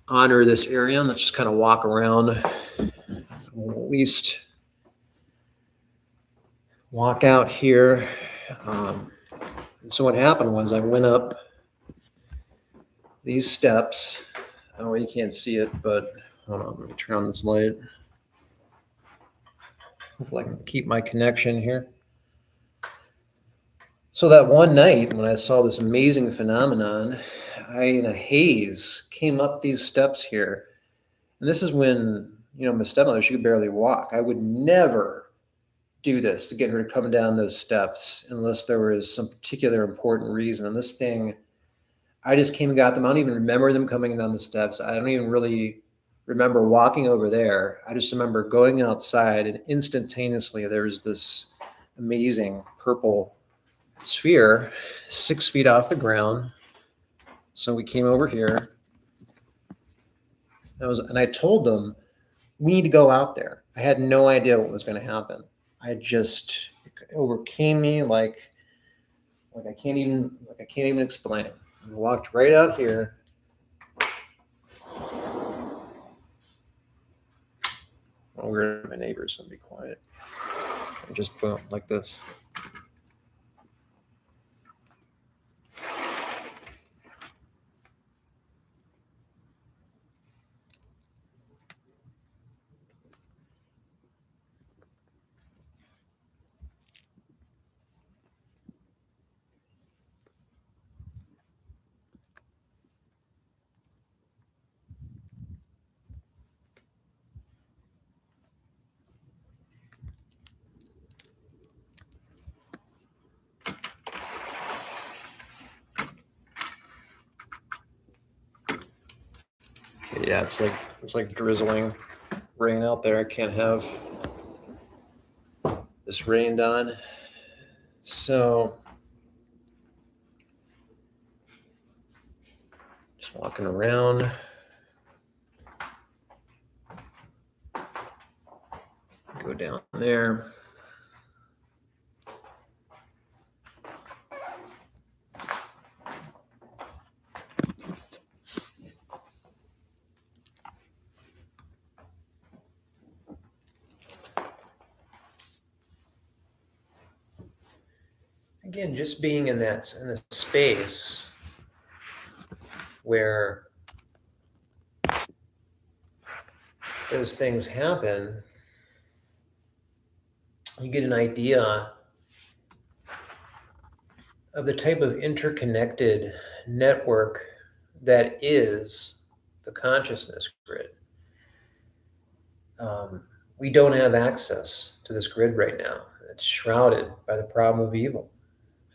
honor this area. And let's just kind of walk around, at least walk out here. And so what happened was I went up these steps. Oh, you can't see it, but hold on, let me turn on this light. Hopefully I can keep my connection here. So that one night when I saw this amazing phenomenon, I, in a haze, came up these steps here. And this is when, my stepmother, she could barely walk. I would never do this to get her to come down those steps unless there was some particular important reason. And this thing, I just came and got them. I don't even remember them coming down the steps. I don't even really remember walking over there. I just remember going outside, and instantaneously there was this amazing purple sphere 6 feet off the ground. So we came over here. And I told them, we need to go out there. I had no idea what was going to happen. It overcame me like I can't even explain it. I walked right out here. Oh, we're my neighbors, so be quiet. And just boom, like this. Okay, yeah, it's like drizzling rain out there. I can't have this rained on. So just walking around. Go down there. Again, just being in a space where those things happen, you get an idea of the type of interconnected network that is the consciousness grid. We don't have access to this grid right now. It's shrouded by the problem of evil.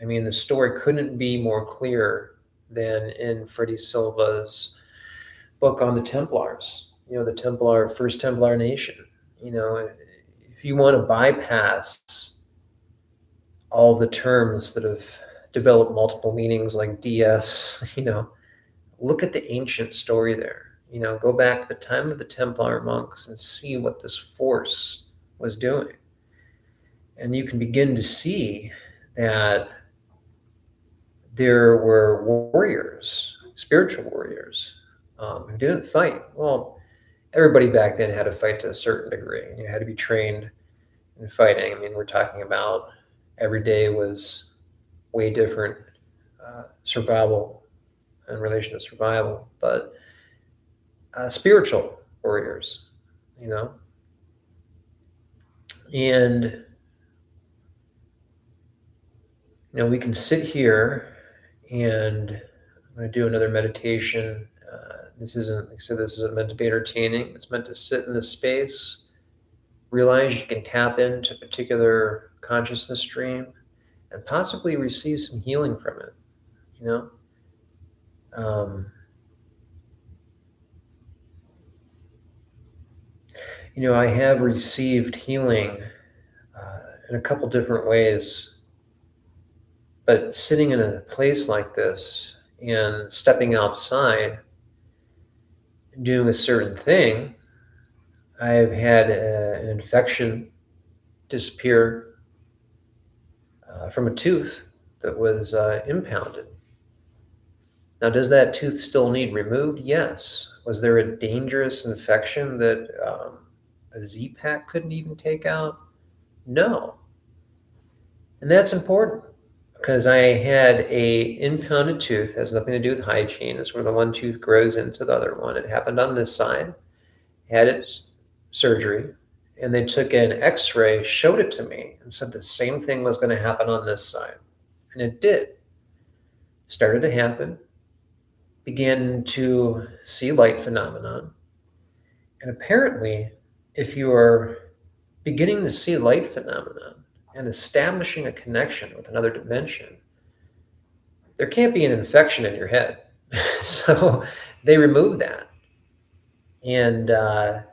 I mean, the story couldn't be more clear than in Freddie Silva's book on the Templars. The First Templar Nation. If you want to bypass all the terms that have developed multiple meanings like DS, look at the ancient story there. Go back to the time of the Templar monks and see what this force was doing. And you can begin to see that there were warriors, spiritual warriors, who didn't fight. Well, everybody back then had to fight to a certain degree. You had to be trained in fighting. We're talking about every day was way different survival in relation to survival, but spiritual warriors, and we can sit here and I'm going to do another meditation. This isn't, like I said, this isn't meant to be entertaining. It's meant to sit in this space, realize you can tap into a particular consciousness stream and possibly receive some healing from it, I have received healing in a couple different ways, but sitting in a place like this and stepping outside, doing a certain thing, I've had an infection disappear from a tooth that was impounded. Now, does that tooth still need removed? Yes. Was there a dangerous infection that a Z-Pack couldn't even take out? No. And that's important because I had a impounded tooth. It has nothing to do with hygiene. It's where the one tooth grows into the other one. It happened on this side. Had its surgery, and they took an x-ray, showed it to me, and said the same thing was going to happen on this side. And it did. Started to happen. Began to see light phenomenon. And apparently, if you are beginning to see light phenomenon and establishing a connection with another dimension, there can't be an infection in your head. So they removed that. And the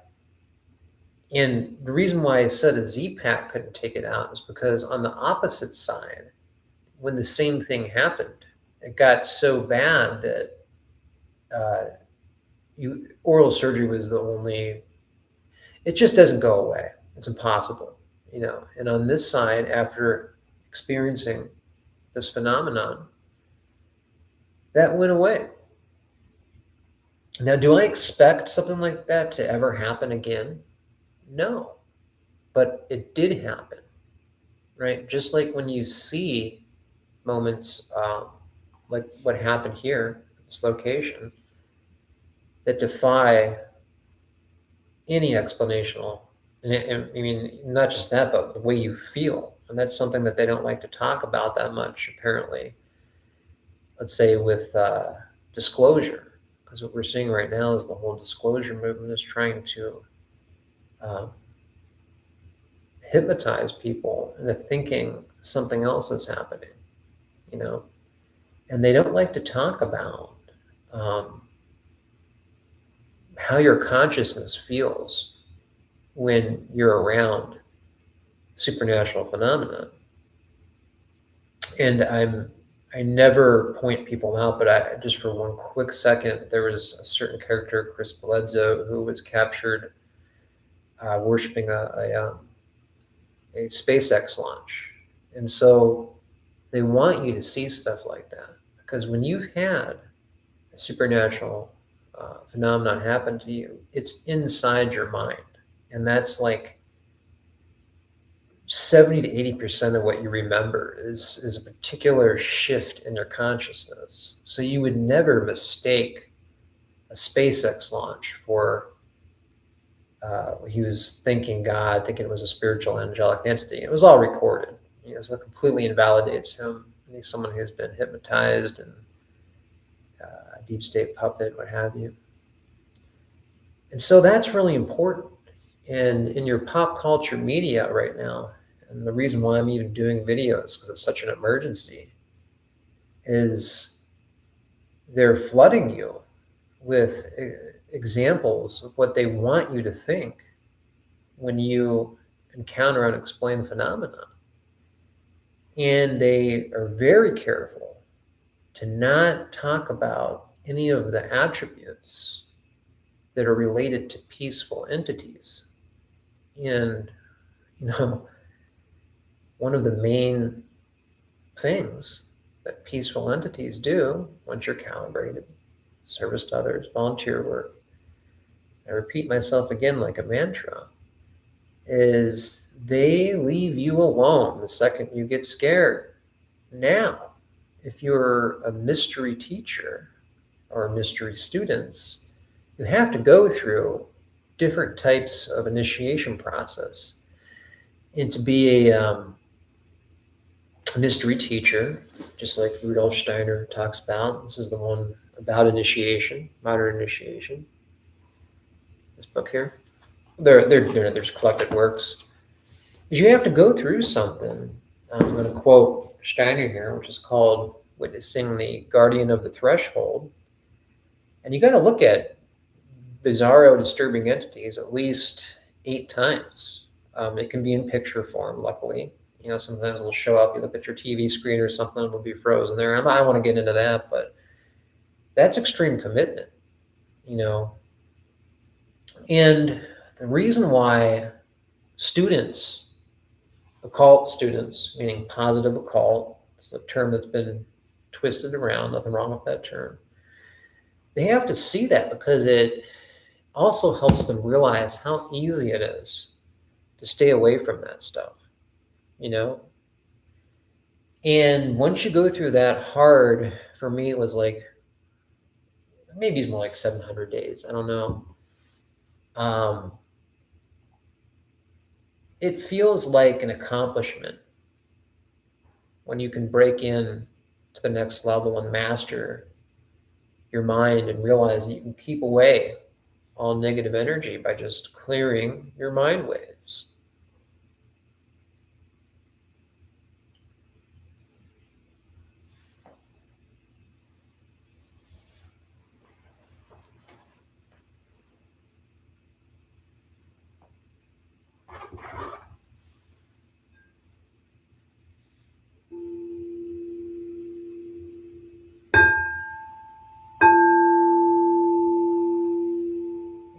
reason why I said a Z-Pack couldn't take it out is because on the opposite side, when the same thing happened, it got so bad that oral surgery was the only. It just doesn't go away. It's impossible, And on this side, after experiencing this phenomenon, that went away. Now, do I expect something like that to ever happen again? No, but it did happen, right? Just like when you see moments like what happened here at this location that defy any explanational, and not just that, but the way you feel. And that's something that they don't like to talk about that much, apparently. Let's say with disclosure, because what we're seeing right now is the whole disclosure movement is trying to hypnotize people into thinking something else is happening, and they don't like to talk about how your consciousness feels when you're around supernatural phenomena. And I never point people out, but just for one quick second, there was a certain character, Chris Bledsoe, who was captured worshiping a SpaceX launch. And so they want you to see stuff like that, because when you've had a supernatural phenomenon happen to you, it's inside your mind. And that's like 70 to 80% of what you remember is a particular shift in your consciousness. So you would never mistake a SpaceX launch for he was thinking God, thinking it was a spiritual angelic entity. It was all recorded, so it completely invalidates him. He's someone who's been hypnotized and deep state puppet, what have you. And so that's really important. And in your pop culture media right now, and the reason why I'm even doing videos, because it's such an emergency, is they're flooding you with examples of what they want you to think when you encounter unexplained phenomena. And they are very careful to not talk about any of the attributes that are related to peaceful entities. And, one of the main things that peaceful entities do once you're calibrated, service to others, volunteer work, I repeat myself again like a mantra, is they leave you alone the second you get scared. Now, if you're a mystery teacher or mystery students, you have to go through different types of initiation process. And to be a mystery teacher, just like Rudolf Steiner talks about, this is the one about initiation, modern initiation, this book here. There's collected works. Is you have to go through something. I'm going to quote Steiner here, which is called Witnessing the Guardian of the Threshold. And you got to look at bizarro disturbing entities at least 8 times. It can be in picture form, luckily. Sometimes it'll show up. You look at your TV screen or something, it'll be frozen there. I don't want to get into that, but that's extreme commitment, And the reason why students, occult students, meaning positive occult, it's a term that's been twisted around, nothing wrong with that term. They have to see that because it also helps them realize how easy it is to stay away from that stuff, And once you go through that hard, for me, it was like, maybe it's more like 700 days. I don't know. It feels like an accomplishment when you can break in to the next level and master your mind and realize that you can keep away all negative energy by just clearing your mind waves.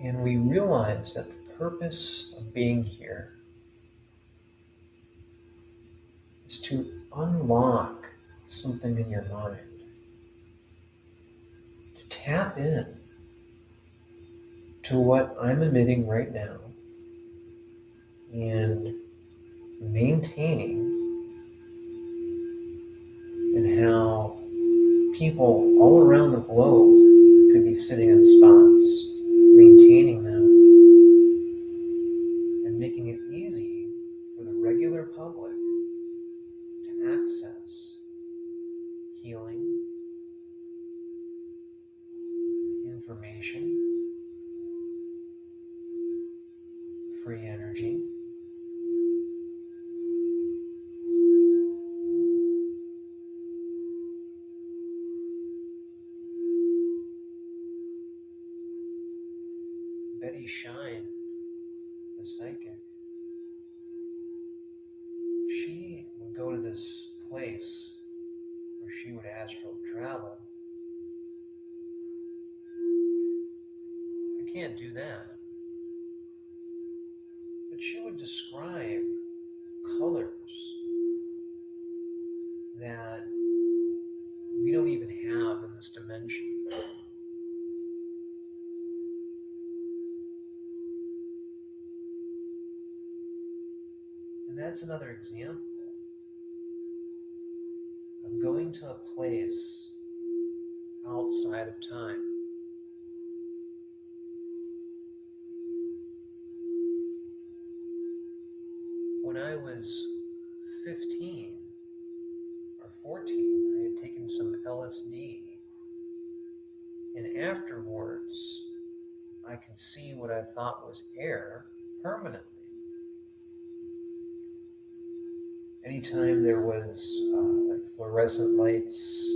And we realize that the purpose of being here is to unlock something in your mind, to tap in to what I'm emitting right now and maintaining, and how people all around the globe could be sitting in spots, maintaining them and making it easy for the regular public to access healing, information, free energy, Betty Shine, the psychic, she would go to this place where she would astral travel. I can't do that. But she would describe colors that we don't even have in this dimension. And that's another example of going to a place outside of time. When I was 15 or 14, I had taken some LSD, and afterwards, I could see what I thought was air permanently. Anytime there was like fluorescent lights,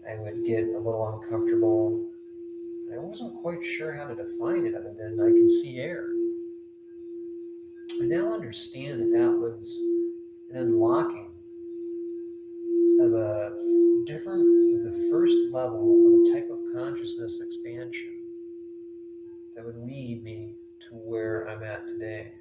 I I would get a little uncomfortable. I wasn't quite sure how to define it other than I can see air. I now understand that that was an unlocking of the first level of a type of consciousness expansion that would lead me to where I'm at today.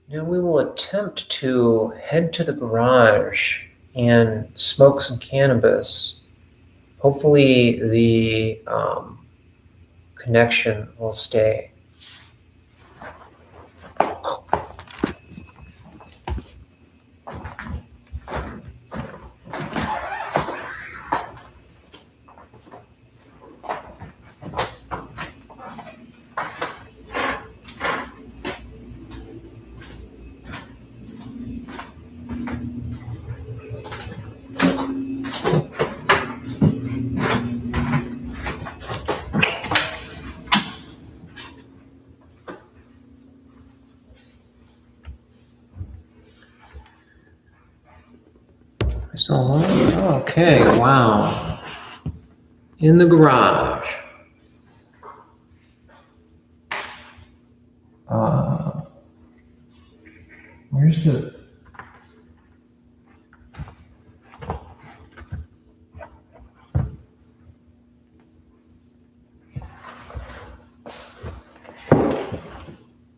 Now we will attempt to head to the garage and smoke some cannabis. Hopefully the connection will stay. Still on? Oh, okay, wow. In the garage. Where's the...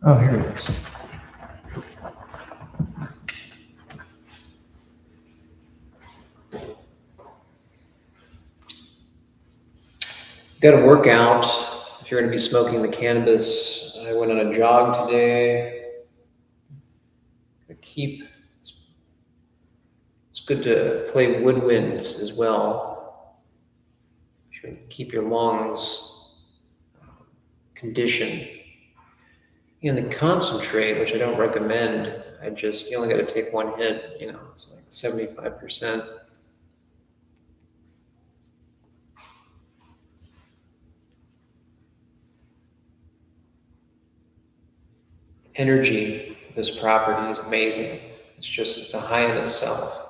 Oh, here it is. Got to work out if you're going to be smoking the cannabis. I went on a jog today. It's good to play woodwinds as well. Keep your lungs conditioned. And the concentrate, which I don't recommend, you only got to take one hit, it's like 75%. Energy, this property is amazing. It's a high in itself.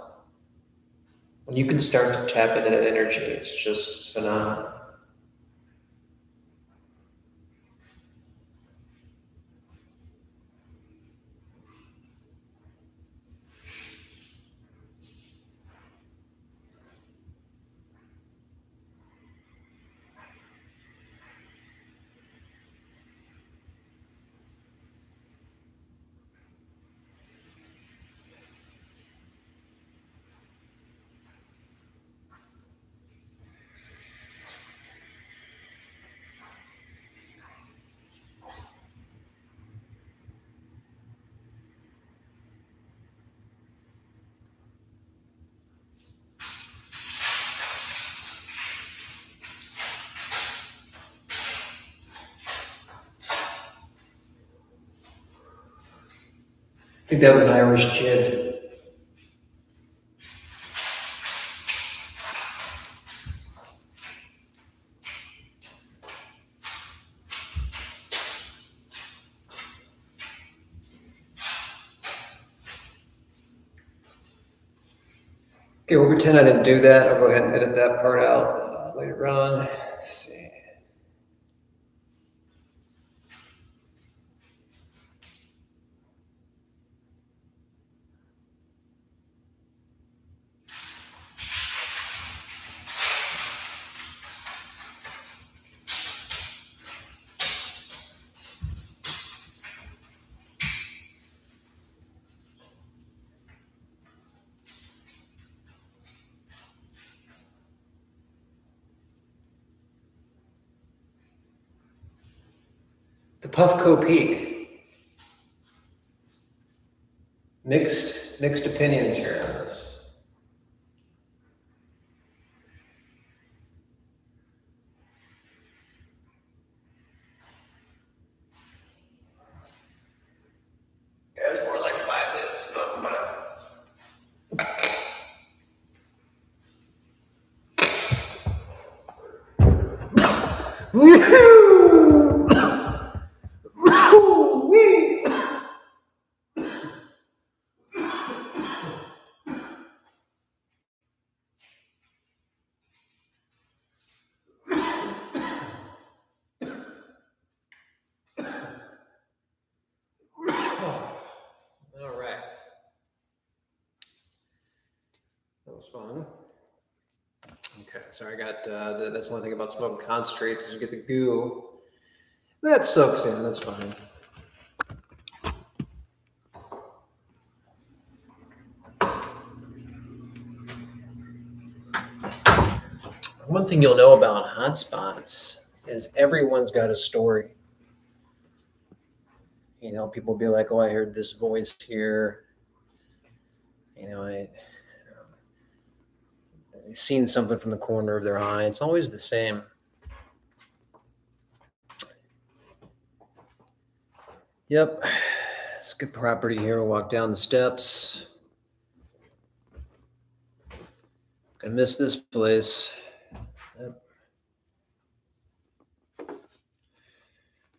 When you can start to tap into that energy, it's just phenomenal. I think that was an Irish Jid. Okay, we'll pretend I didn't do that. I'll go ahead and edit that part out later on. Let's see. The Puffco Peak. Mixed opinions here on this. It's more like 5 hits, but whatever. All right. That was fun. Okay, so I got that's the only thing about smoking concentrates is you get the goo. That soaks in, that's fine. One thing you'll know about hotspots is everyone's got a story. You know, people will be like, oh, I heard this voice here. You know, I've seen something from the corner of their eye. It's always the same. Yep, it's good property here. We'll walk down the steps. I miss this place. Yep.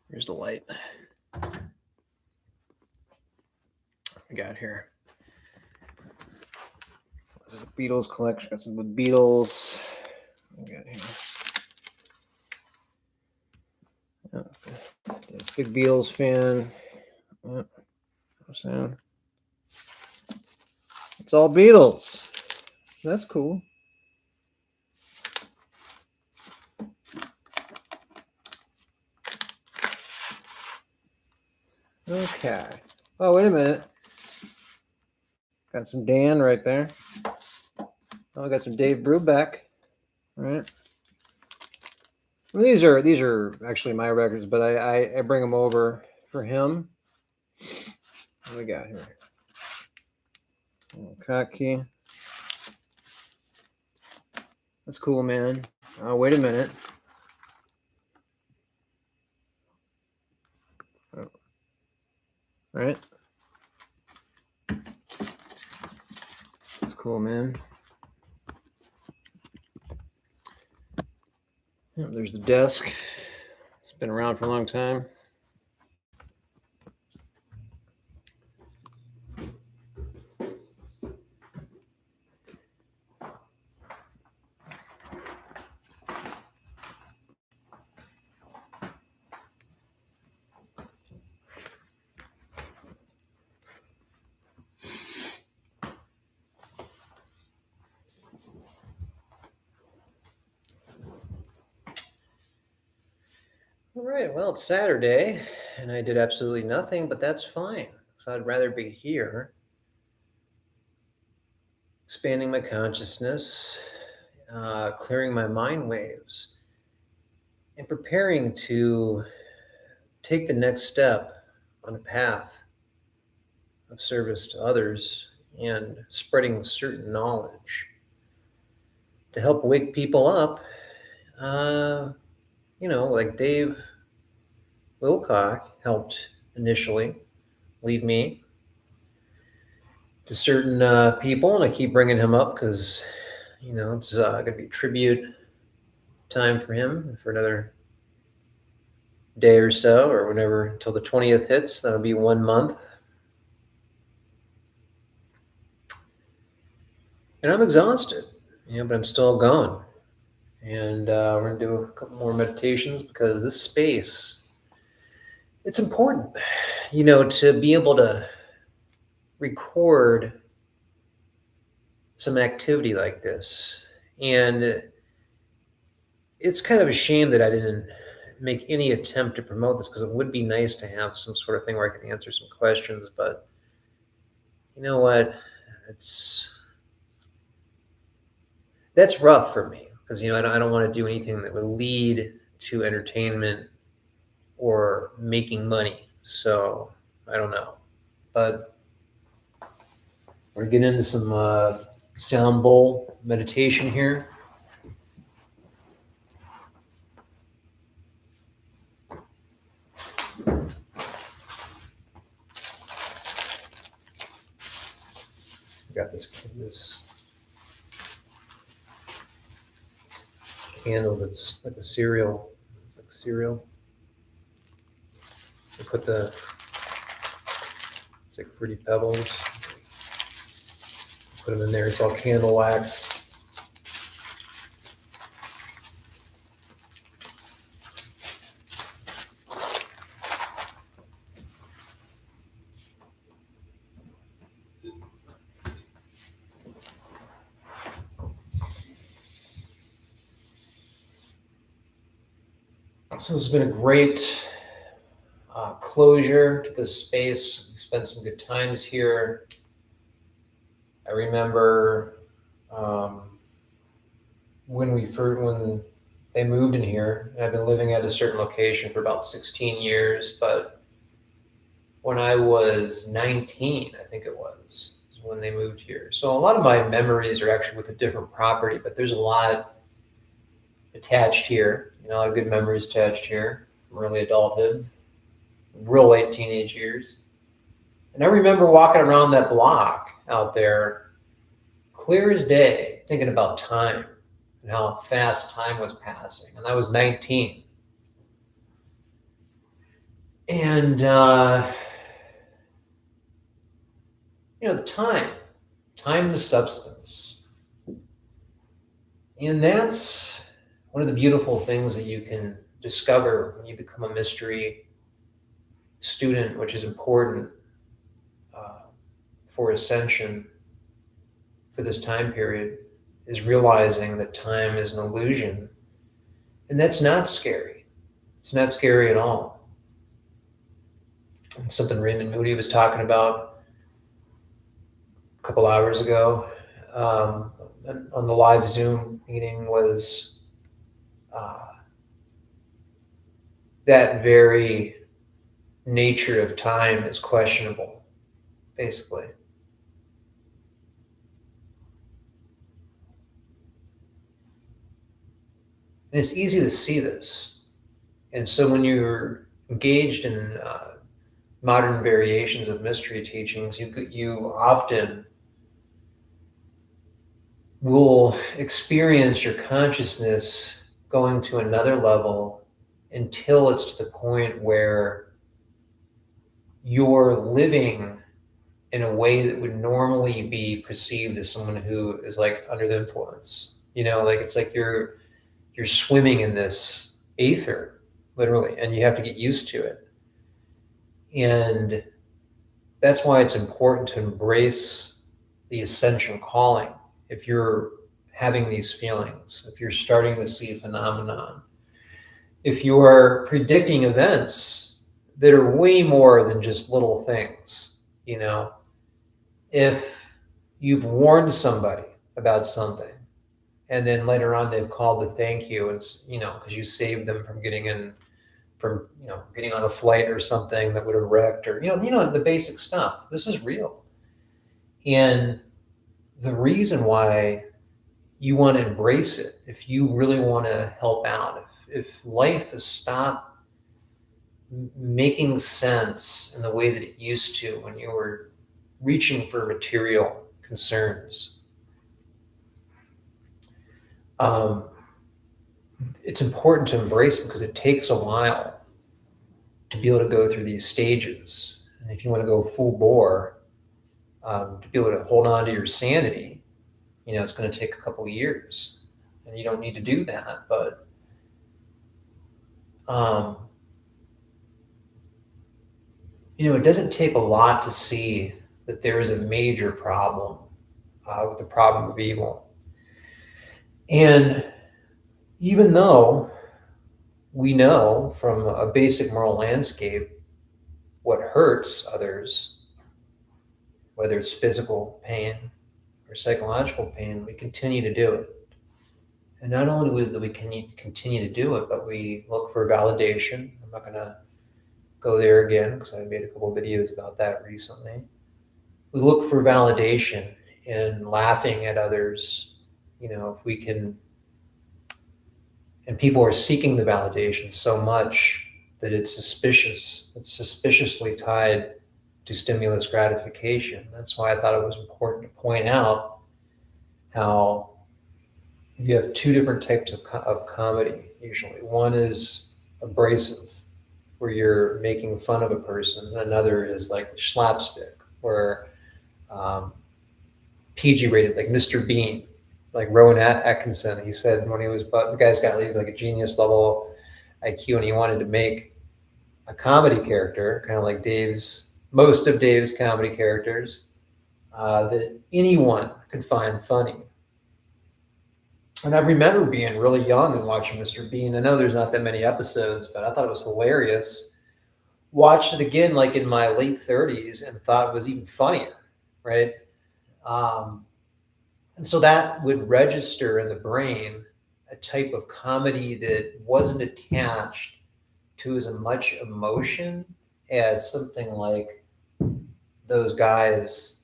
Here's the light. We got here. This is a Beatles collection. Got some good Beatles. We got here. This big Beatles fan. It's all Beatles. That's cool. Okay. Oh, wait a minute. Got some Dan right there. Oh, I got some Dave Brubeck. All right. Well, these are actually my records, but I bring them over for him. What do we got here? Cocky. That's cool, man. Oh, wait a minute. Oh. All right. That's cool, man. Yeah, there's the desk. It's been around for a long time. All right, well, it's Saturday, and I did absolutely nothing, but that's fine, because I'd rather be here, expanding my consciousness, clearing my mind waves, and preparing to take the next step on a path of service to others and spreading certain knowledge to help wake people up. Like Dave Wilcock helped initially lead me to certain people, and I keep bringing him up because, it's going to be tribute time for him for another day or so, or whenever until the 20th hits. That'll be 1 month. And I'm exhausted, but I'm still going. And we're going to do a couple more meditations because this space, it's important, to be able to record some activity like this. And it's kind of a shame that I didn't make any attempt to promote this, because it would be nice to have some sort of thing where I can answer some questions. But you know what? That's rough for me, because I don't want to do anything that would lead to entertainment or making money. So I don't know, but we're getting into some sound bowl meditation here. Got this candle that's like a cereal. It's like cereal. I put it's like Fruity Pebbles. Put them in there. It's all candle wax. So this has been a great closure to this space. We spent some good times here. I remember when they moved in here. I've been living at a certain location for about 16 years, but when I was 19, I think it was when they moved here. So a lot of my memories are actually with a different property, but there's a lot attached here. A lot of good memories attached here from early adulthood, real late teenage years. And I remember walking around that block out there, clear as day, thinking about time and how fast time was passing. And I was 19. And, the time to substance. And that's one of the beautiful things that you can discover when you become a mystery student, which is important for ascension for this time period, is realizing that time is an illusion. And that's not scary. It's not scary at all. And something Raymond Moody was talking about a couple hours ago on the live Zoom meeting was that very nature of time is questionable, basically. And it's easy to see this. And so when you're engaged in modern variations of mystery teachings, you often will experience your consciousness going to another level until it's to the point where you're living in a way that would normally be perceived as someone who is like under the influence. Like it's like you're swimming in this aether, literally, and you have to get used to it. And that's why it's important to embrace the ascension calling. If you're having these feelings, if you're starting to see a phenomenon, if you are predicting events that are way more than just little things, if you've warned somebody about something and then later on they've called to thank you, it's, because you saved them from getting on a flight or something that would have wrecked, or, the basic stuff. This is real. And the reason why you want to embrace it, if you really want to help out, if life has stopped making sense in the way that it used to when you were reaching for material concerns, it's important to embrace it because it takes a while to be able to go through these stages. And if you want to go full bore, to be able to hold on to your sanity, it's going to take a couple of years, and you don't need to do that. But it doesn't take a lot to see that there is a major problem with the problem of evil. And even though we know from a basic moral landscape what hurts others, whether it's physical pain or psychological pain, we continue to do it. And not only do we continue to do it, but we look for validation. I'm not going to go there again because I made a couple videos about that recently. We look for validation in laughing at others. If we can, and people are seeking the validation so much that it's suspicious. It's suspiciously tied to stimulus gratification. That's why I thought it was important to point out how you have two different types of comedy usually. One is abrasive, where you're making fun of a person, and another is like slapstick, where PG rated, like Mr. Bean, like Rowan Atkinson. He said when the guy's got he's like a genius level IQ, and he wanted to make a comedy character, kind of like most of Dave's comedy characters, that anyone could find funny. And I remember being really young and watching Mr. Bean. I know there's not that many episodes, but I thought it was hilarious. Watched it again like in my late 30s and thought it was even funnier, right? And so that would register in the brain a type of comedy that wasn't attached to as much emotion as something like those guys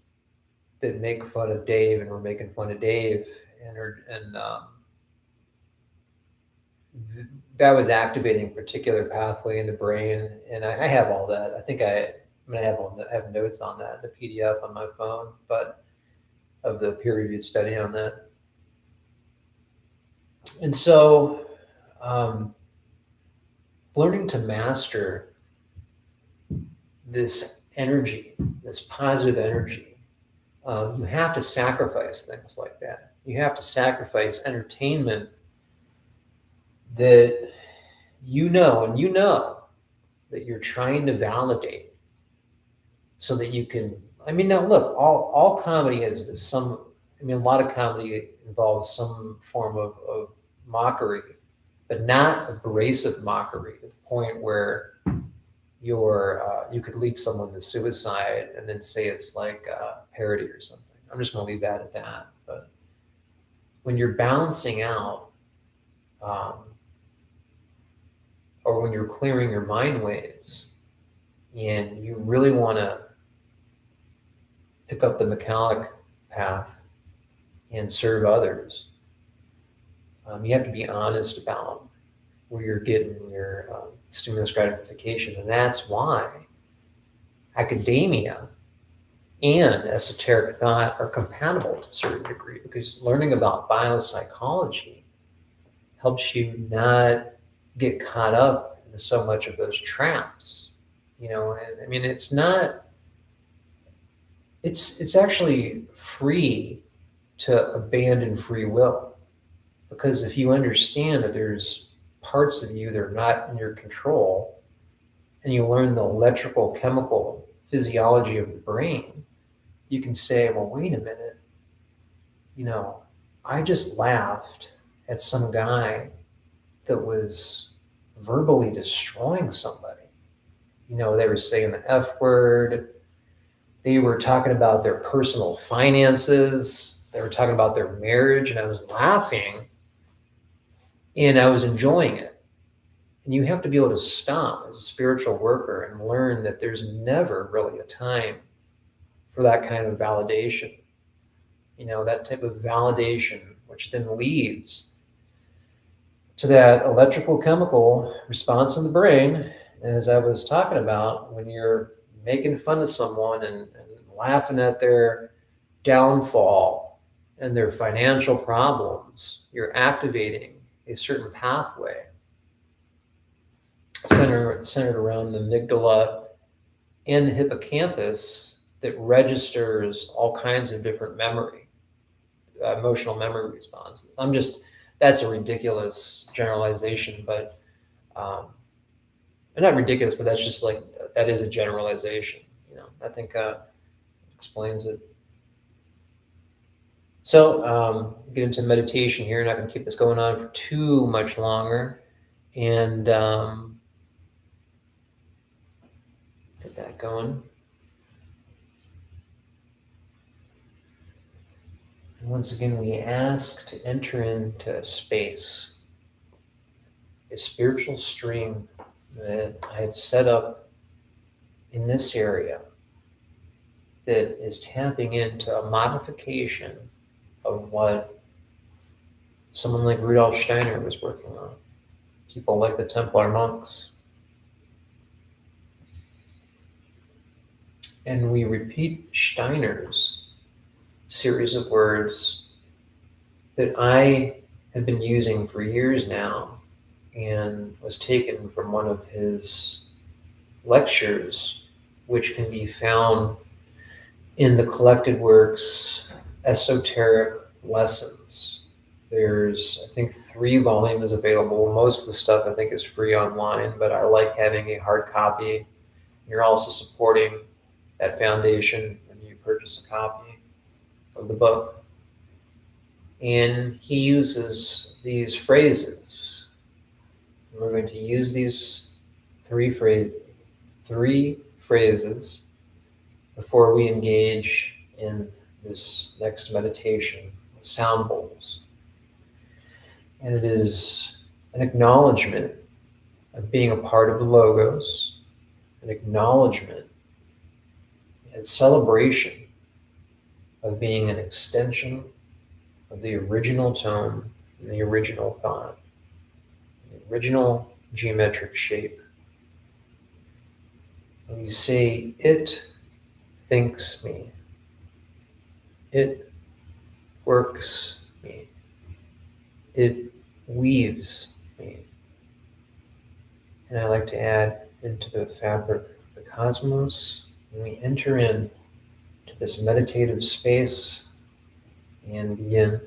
that make fun of Dave and were making fun of Dave, and that was activating a particular pathway in the brain. And I have all that. I think I have notes on that, the PDF on my phone, but of the peer-reviewed study on that. And so learning to master this energy, this positive energy, you have to sacrifice things like that. You have to sacrifice entertainment that and you know that you're trying to validate so that you can. Now look, all comedy is some. A lot of comedy involves some form of mockery, but not abrasive mockery to the point where you could lead someone to suicide and then say it's like a parody or something. I'm just going to leave that at that. But when you're balancing out, or when you're clearing your mind waves, and you really want to pick up the Michalak path and serve others, you have to be honest about where you're getting your stimulus gratification. And that's why academia and esoteric thought are compatible to a certain degree, because learning about biopsychology helps you not get caught up in so much of those traps. And it's actually free to abandon free will, because if you understand that there's parts of you that are not in your control, and you learn the electrical, chemical physiology of the brain, you can say, well, wait a minute, I just laughed at some guy that was verbally destroying somebody. They were saying the F word. They were talking about their personal finances. They were talking about their marriage, and I was laughing and I was enjoying it. And you have to be able to stop as a spiritual worker and learn that there's never really a time for that kind of validation. That type of validation, which then leads to that electrical chemical response in the brain, as I was talking about, when you're making fun of someone and laughing at their downfall and their financial problems, you're activating a certain pathway centered around the amygdala and the hippocampus that registers all kinds of different emotional memory responses. That's a ridiculous generalization, but not ridiculous, but that's just like, that is a generalization. I think explains it. So get into meditation here. Not going to keep this going on for too much longer, and get that going. And once again, we ask to enter into a spiritual stream that I have set up in this area that is tapping into a modification of what someone like Rudolf Steiner was working on, people like the Templar monks. And we repeat Steiner's series of words that I have been using for years now and was taken from one of his lectures, which can be found in the collected works Esoteric Lessons. There's, I think, 3 volumes available. Most of the stuff I think is free online, but I like having a hard copy. You're also supporting that foundation when you purchase a copy of the book. And he uses these phrases. We're going to use these three phrases before we engage in this next meditation with sound bowls. And it is an acknowledgement of being a part of the Logos, an acknowledgement and celebration of being an extension of the original tone and the original thought, the original geometric shape. And we say, it thinks me, it works me, it weaves me. And I like to add into the fabric of the cosmos, when we enter in to this meditative space and begin.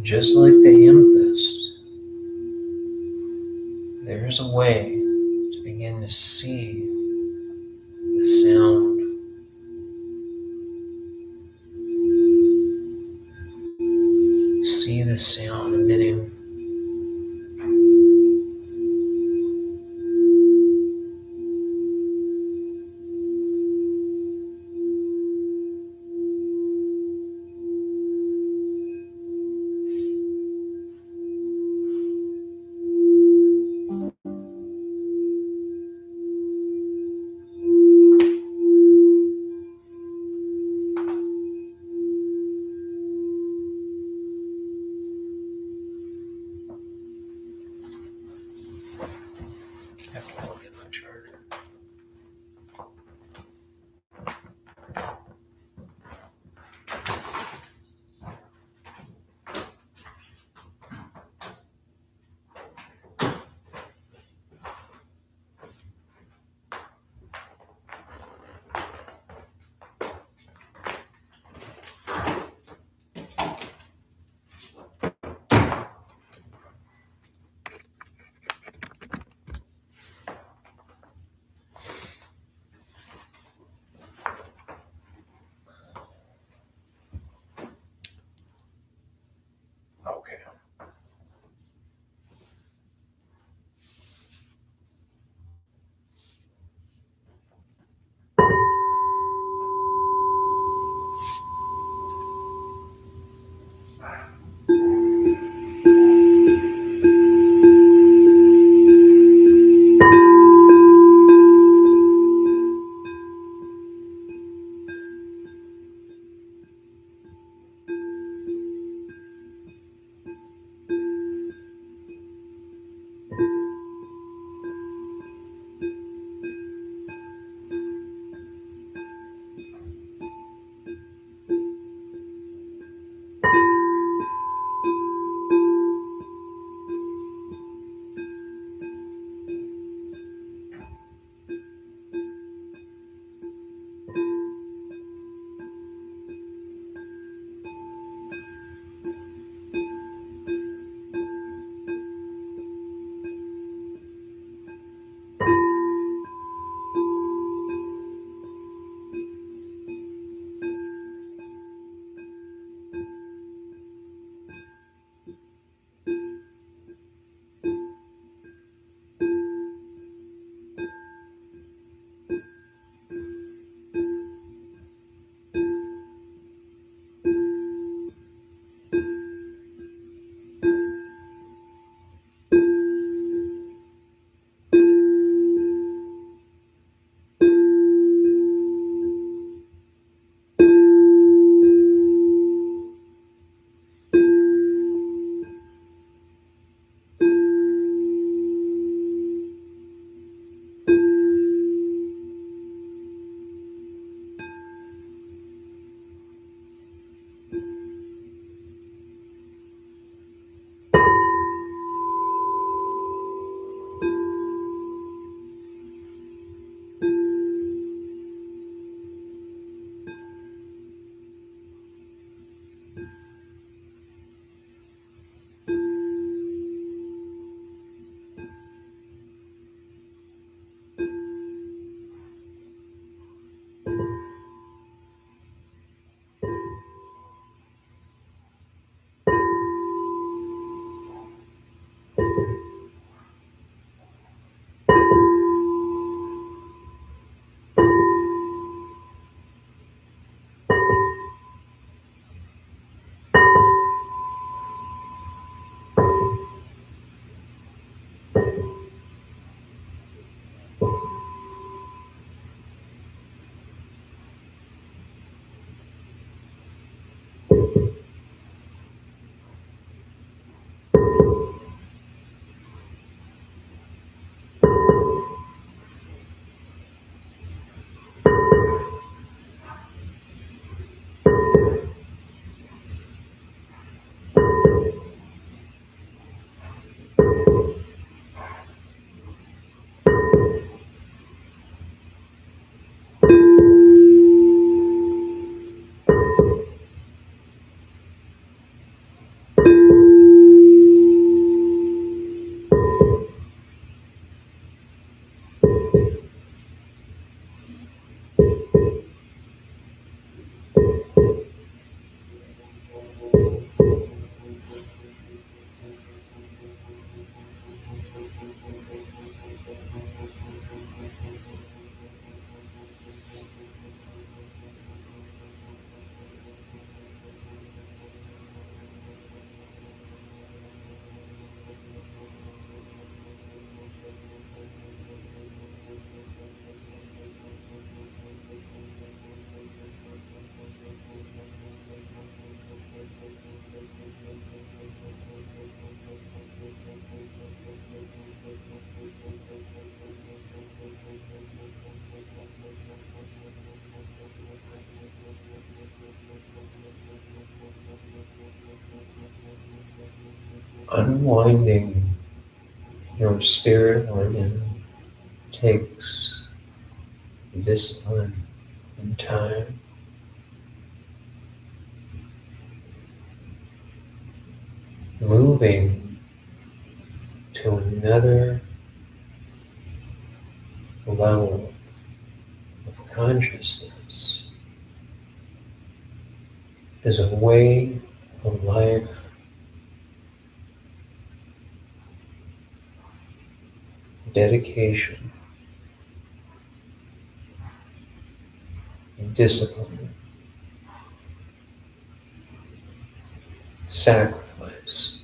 Just like the amethyst, there is a way to begin to see the sound, see the sound emitting after I look at my charger. Unwinding your spirit organ takes discipline and time. Moving to another level of consciousness is a way of life dedication, discipline, sacrifice.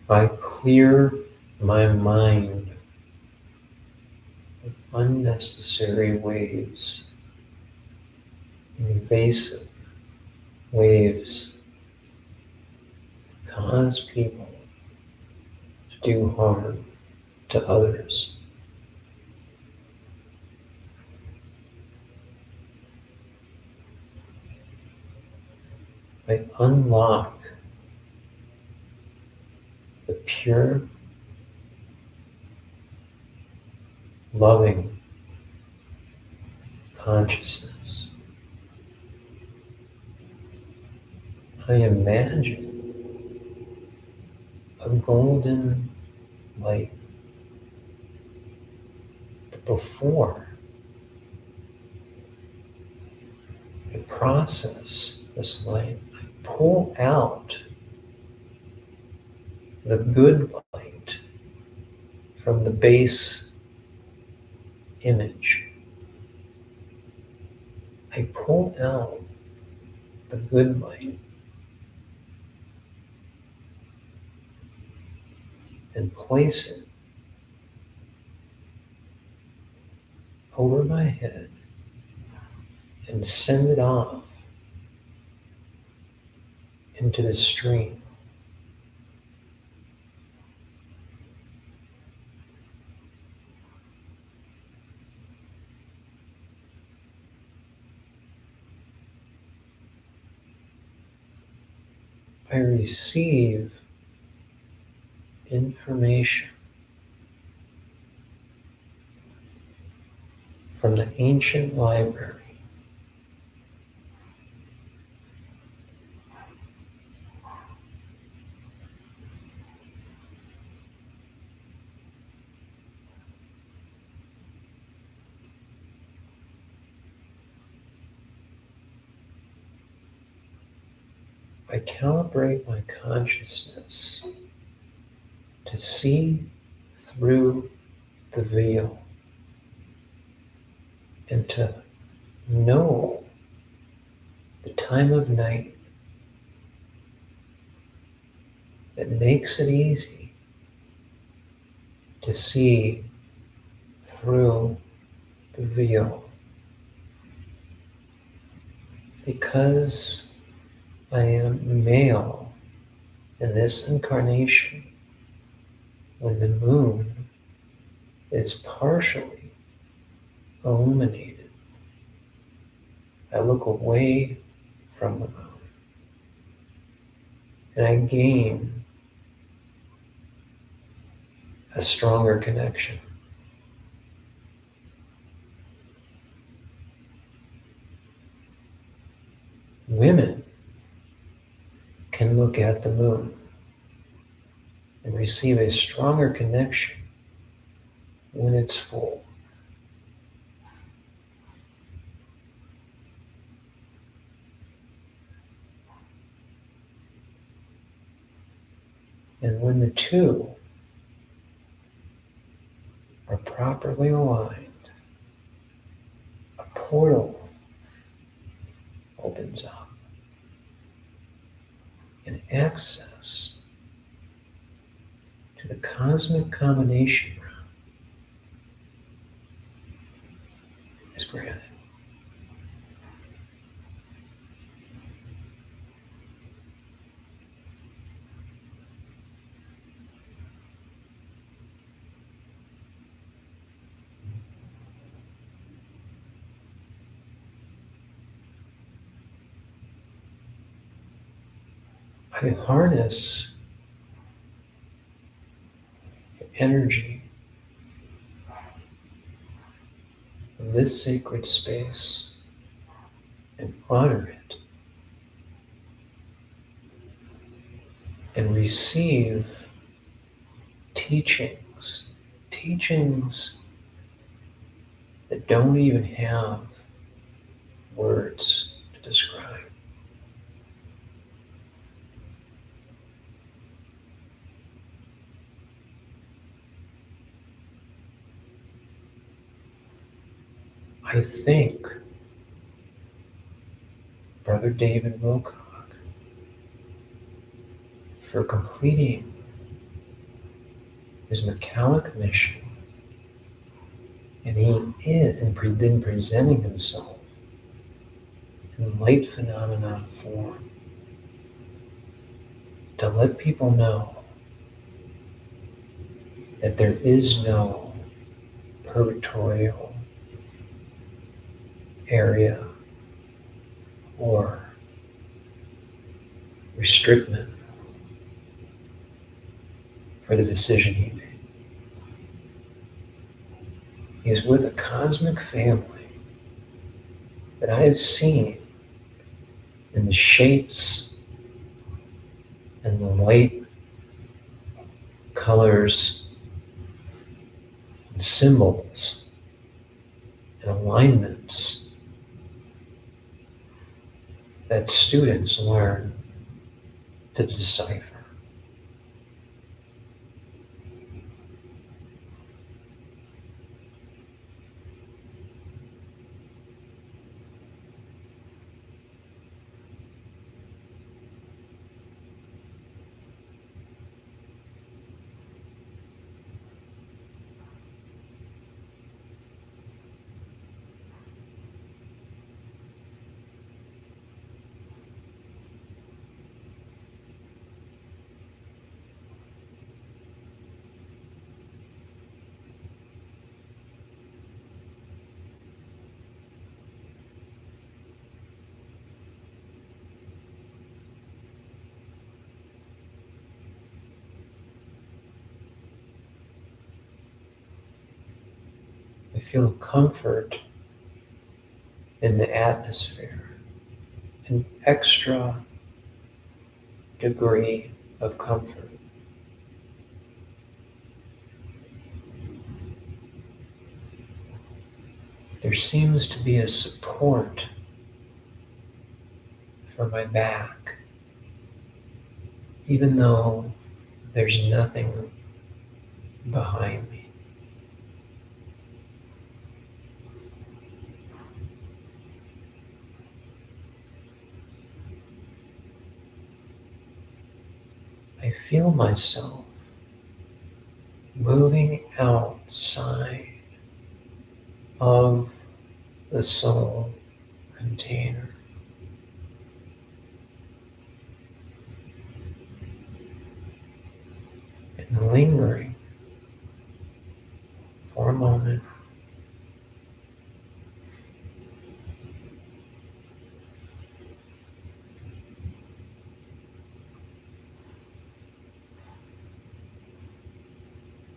I clear my mind of unnecessary waves, invasive waves cause people to do harm to others. I unlock the pure, loving consciousness. I imagine a golden light. But before I process this light, I pull out the good light from the base image. I pull out the good light and place it over my head and send it off into the stream. I receive information from the ancient library. I calibrate my consciousness to see through the veil and to know the time of night that makes it easy to see through the veil. Because I am male in this incarnation, when the moon is partially illuminated, I look away from the moon and I gain a stronger connection. Women can look at the moon and receive a stronger connection when it's full. And when the two are properly aligned, a portal opens up and access to the cosmic combination realm is granted. I harness energy of this sacred space and honor it and receive teachings that don't even have words to describe. I thank Brother David Wilcock for completing his Macallic mission, and then presenting himself in light phenomenon form to let people know that there is no purgatorial area or restriction for the decision he made. He is with a cosmic family that I have seen in the shapes and the light, colors, and symbols and alignments that students learn to decipher. I feel comfort in the atmosphere, an extra degree of comfort. There seems to be a support for my back, even though there's nothing behind me. I feel myself moving outside of the soul container. And lingering for a moment.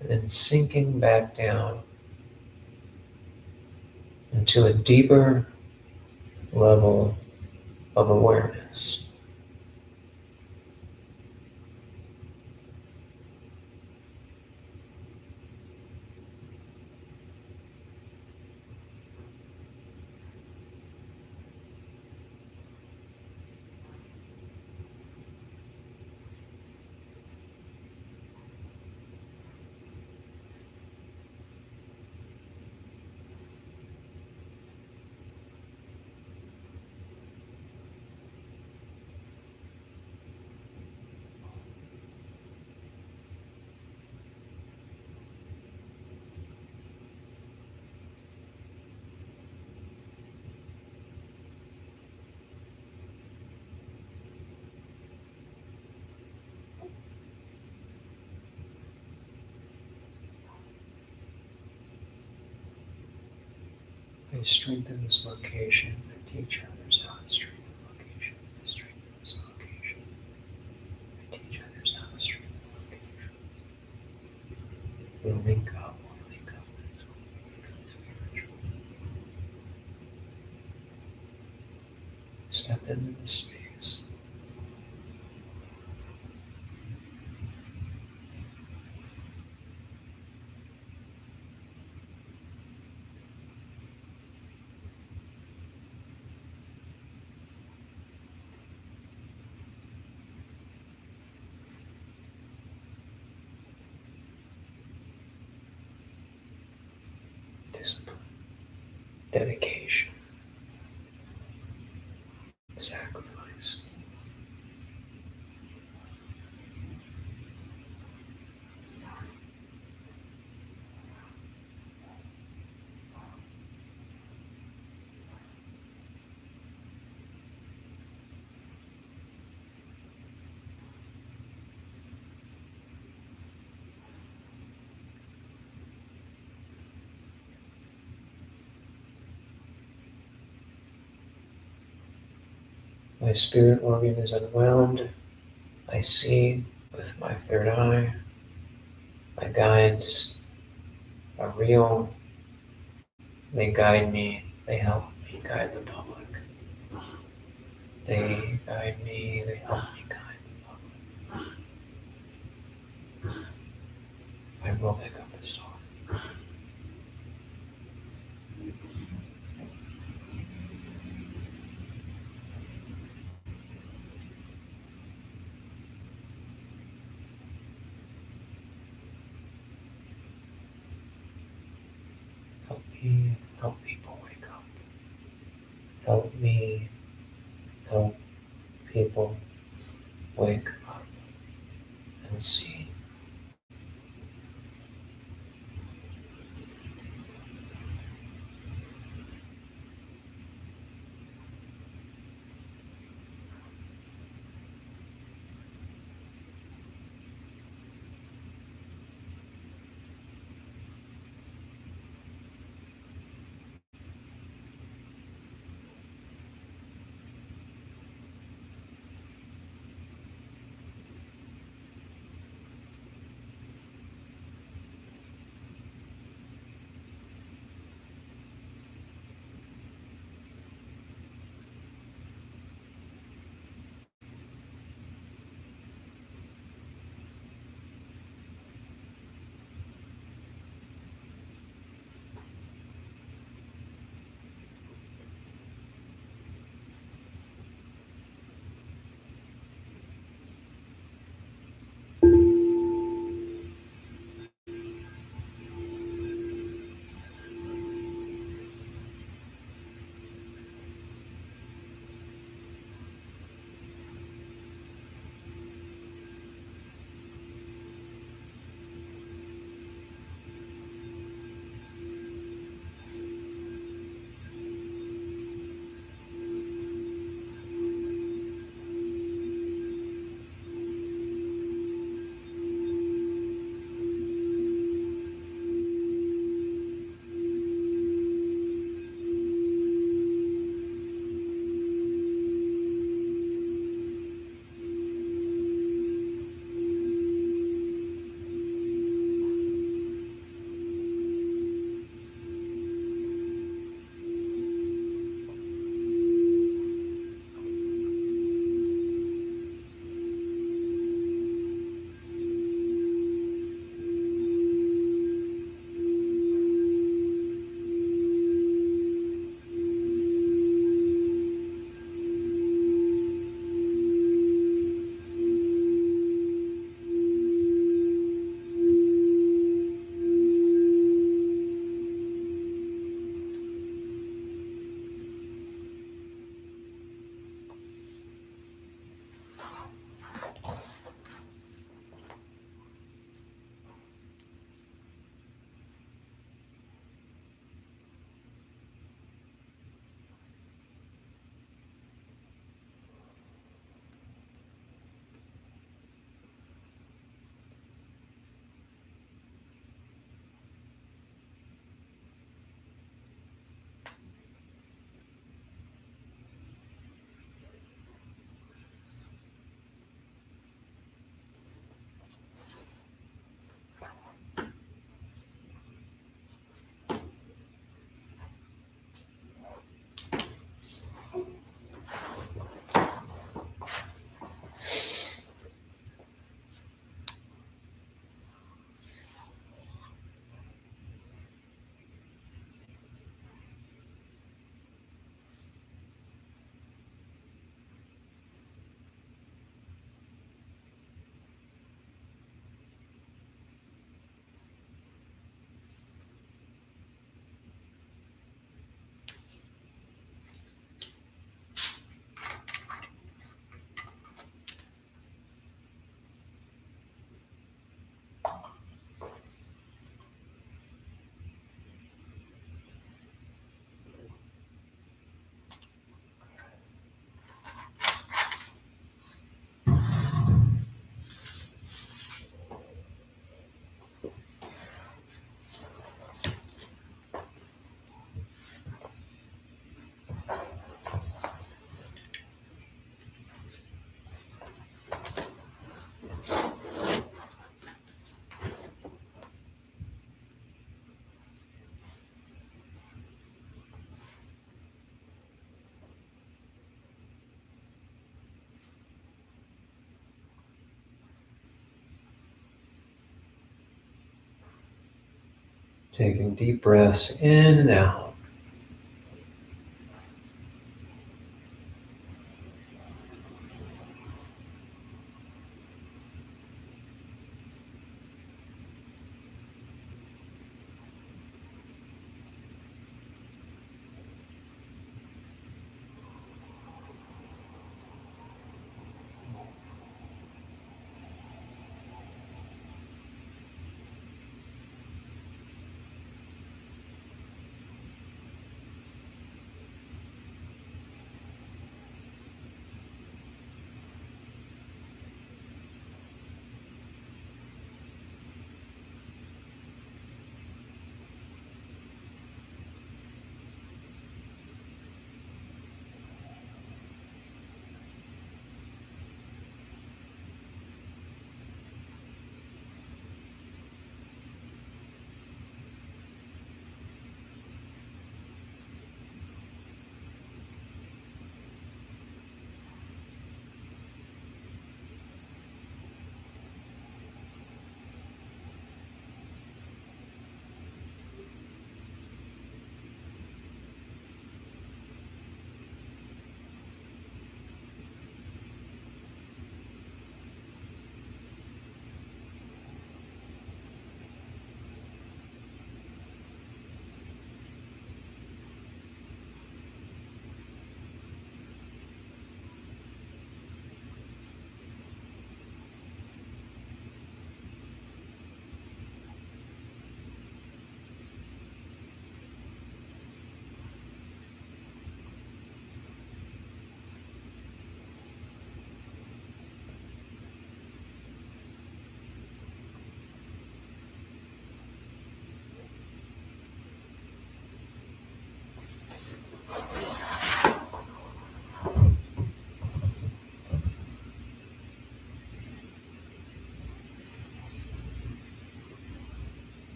And then sinking back down into a deeper level of awareness. I strengthen this location. I teach others how to strengthen location. I strengthen this location. wake up, wake up. Step into the space. Discipline, dedication, sacrifice. My spirit organ is unwound. I see with my third eye. My guides are real. They guide me. They help me guide the public. They guide me. They help me guide the public. I will pick up the sword. Help me help people wake up. Help me help people wake up and see. Taking deep breaths in and out.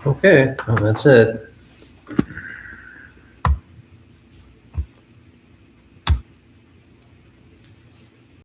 Okay, well, that's it.